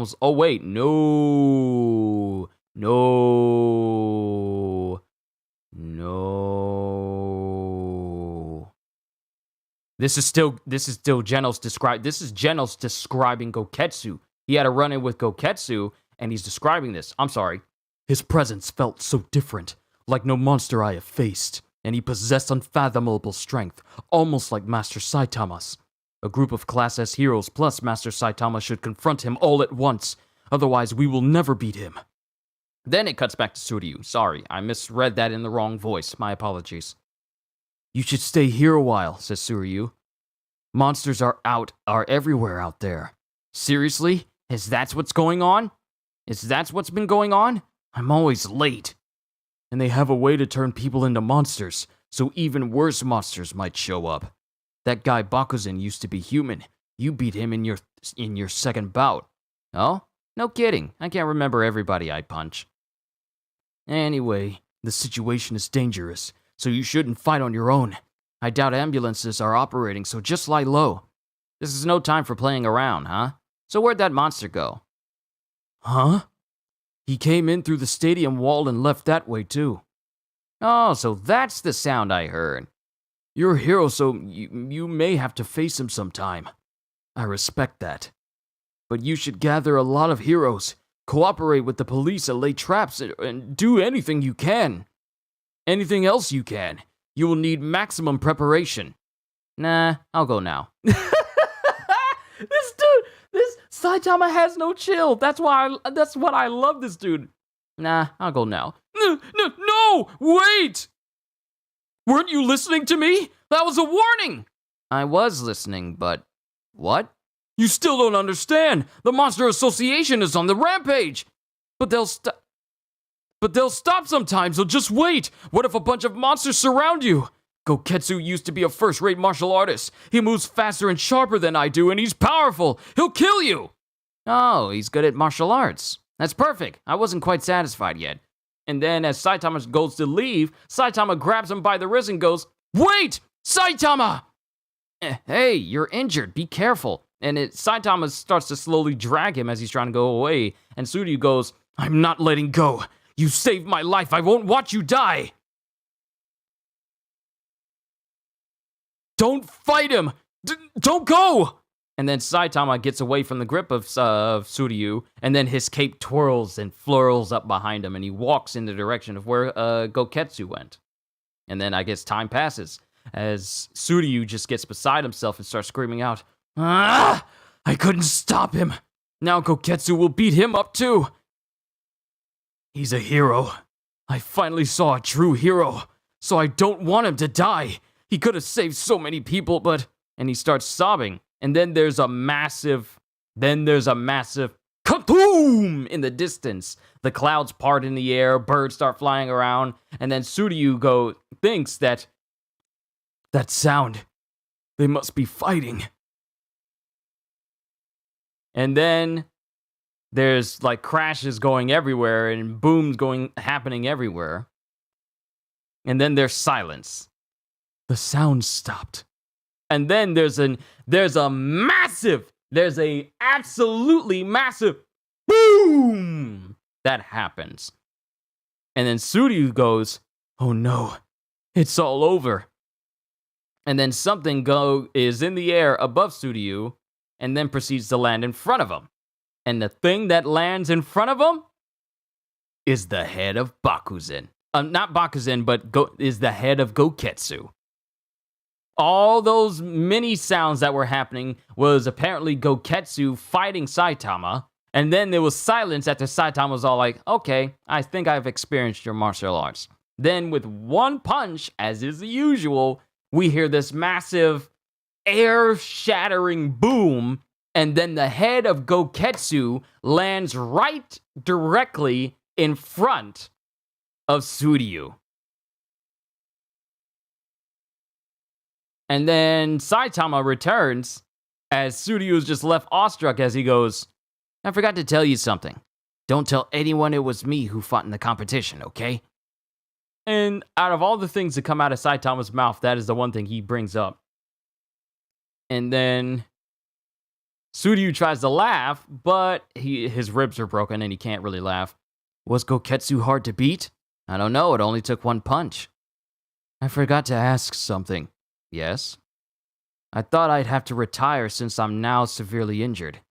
This is still Genos describing Goketsu. He had a run-in with Goketsu, and he's describing this. I'm sorry. His presence felt so different, like no monster I have faced, and he possessed unfathomable strength, almost like Master Saitama's. A group of Class S heroes plus Master Saitama should confront him all at once, otherwise we will never beat him. Then it cuts back to Tsuryu. Sorry, I misread that in the wrong voice. My apologies. You should stay here a while, says Tsuryu. Monsters are everywhere out there. Seriously? Is that what's going on? Is that what's been going on? I'm always late. And they have a way to turn people into monsters, so even worse monsters might show up. That guy Bakuzen used to be human. You beat him in your second bout. Oh? No kidding. I can't remember everybody I punch. Anyway, the situation is dangerous, so you shouldn't fight on your own. I doubt ambulances are operating, so just lie low. This is no time for playing around, huh? So where'd that monster go? Huh? He came in through the stadium wall and left that way too. Oh, so that's the sound I heard. You're a hero, so you may have to face him sometime. I respect that. But you should gather a lot of heroes, cooperate with the police and lay traps and do anything you can. Anything else you can. You will need maximum preparation. Nah, I'll go now. This Saitama has no chill. That's what I love this dude. Nah, I'll go now. No, wait! Weren't you listening to me? That was a warning! I was listening, but what? You still don't understand. The Monster Association is on the rampage. But they'll stop sometimes, so just wait. What if a bunch of monsters surround you? Goketsu used to be a first-rate martial artist. He moves faster and sharper than I do, and he's powerful. He'll kill you. Oh, he's good at martial arts. That's perfect. I wasn't quite satisfied yet. And then as Saitama goes to leave, Saitama grabs him by the wrist and goes, "Wait! Saitama!" Hey, you're injured. Be careful. And Saitama starts to slowly drag him as he's trying to go away. And Tsuryu goes, "I'm not letting go. You saved my life. I won't watch you die." Don't fight him. Don't go. And then Saitama gets away from the grip of Tsuryu, and then his cape twirls and flurls up behind him, and he walks in the direction of where Goketsu went. And then I guess time passes, as Tsuryu just gets beside himself and starts screaming out, "Ah! I couldn't stop him. Now Goketsu will beat him up too. He's a hero. I finally saw a true hero, so I don't want him to die. He could have saved so many people, but..." And he starts sobbing. And then there's a massive kaboom in the distance. The clouds part in the air, birds start flying around, and then Tsuryu thinks that sound, they must be fighting. And then there's like crashes going everywhere and booms happening everywhere. And then there's silence. The sound stopped. And then there's a absolutely massive boom that happens. And then Tsuryu goes, "Oh no, it's all over." And then something is in the air above Tsuryu and then proceeds to land in front of him. And the thing that lands in front of him is the head of Bakuzen. Not Bakuzen, but is the head of Goketsu. All those mini sounds that were happening was apparently Goketsu fighting Saitama, and then there was silence after Saitama was all like, "Okay, I think I've experienced your martial arts." Then with one punch, as is the usual, we hear this massive air-shattering boom, and then the head of Goketsu lands right directly in front of Tsuryu. And then Saitama returns as Tsuryu is just left awestruck as he goes, "I forgot to tell you something. Don't tell anyone it was me who fought in the competition, okay?" And out of all the things that come out of Saitama's mouth, that is the one thing he brings up. And then Tsuryu tries to laugh, but his ribs are broken and he can't really laugh. "Was Goketsu hard to beat?" "I don't know, it only took one punch." "I forgot to ask something." "Yes?" "I thought I'd have to retire since I'm now severely injured.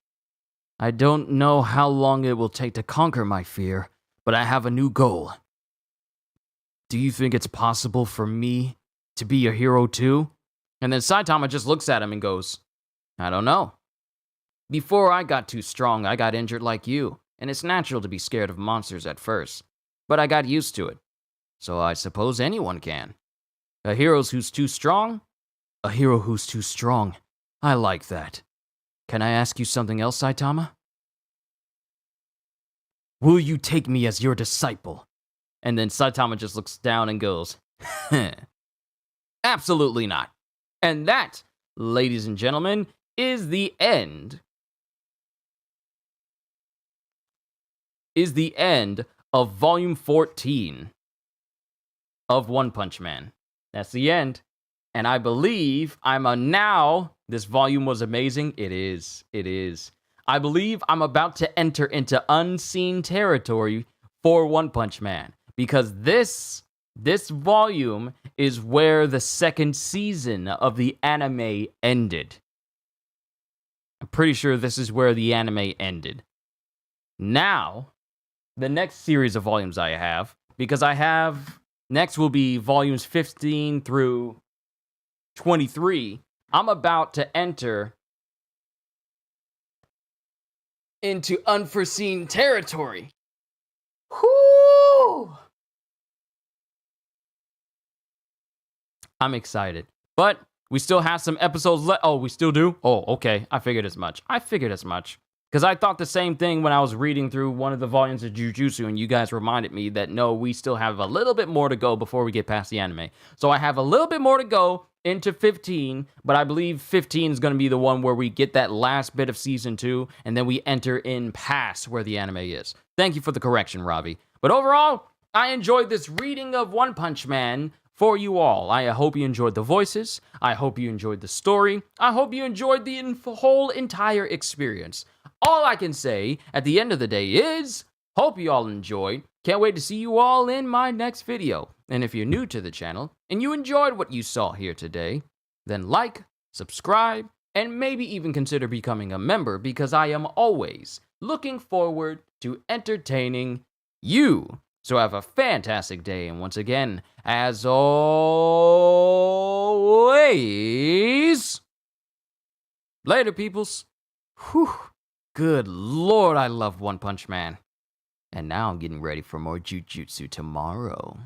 I don't know how long it will take to conquer my fear, but I have a new goal. Do you think it's possible for me to be a hero too?" And then Saitama just looks at him and goes, "I don't know. Before I got too strong, I got injured like you, and it's natural to be scared of monsters at first, but I got used to it. So I suppose anyone can. A hero who's too strong? A hero who's too strong. I like that. Can I ask you something else, Saitama? Will you take me as your disciple?" And then Saitama just looks down and goes, "Absolutely not." And that, ladies and gentlemen, is the end. Is the end of Volume 14 of One Punch Man. That's the end. And I believe this volume was amazing. It is. I believe I'm about to enter into unseen territory for One Punch Man, because this volume is where the second season of the anime ended. I'm pretty sure this is where the anime ended. Now, the next series of volumes I have, because next will be volumes 15 through 23. I'm about to enter into unforeseen territory. Whoo! I'm excited. But we still have some episodes left. Oh, we still do? Oh, okay. I figured as much. Because I thought the same thing when I was reading through one of the volumes of Jujutsu, and you guys reminded me that no, we still have a little bit more to go before we get past the anime. So I have a little bit more to go into 15, but I believe 15 is going to be the one where we get that last bit of season 2, and then we enter in past where the anime is. Thank you for the correction, Robbie. But overall, I enjoyed this reading of One Punch Man for you all. I hope you enjoyed the voices. I hope you enjoyed the story. I hope you enjoyed the whole entire experience. All I can say at the end of the day is, hope you all enjoyed. Can't wait to see you all in my next video. And if you're new to the channel and you enjoyed what you saw here today, then like, subscribe, and maybe even consider becoming a member, because I am always looking forward to entertaining you. So have a fantastic day, and once again, as always, later, peoples. Whew. Good lord, I love One Punch Man. And now I'm getting ready for more Jujutsu tomorrow.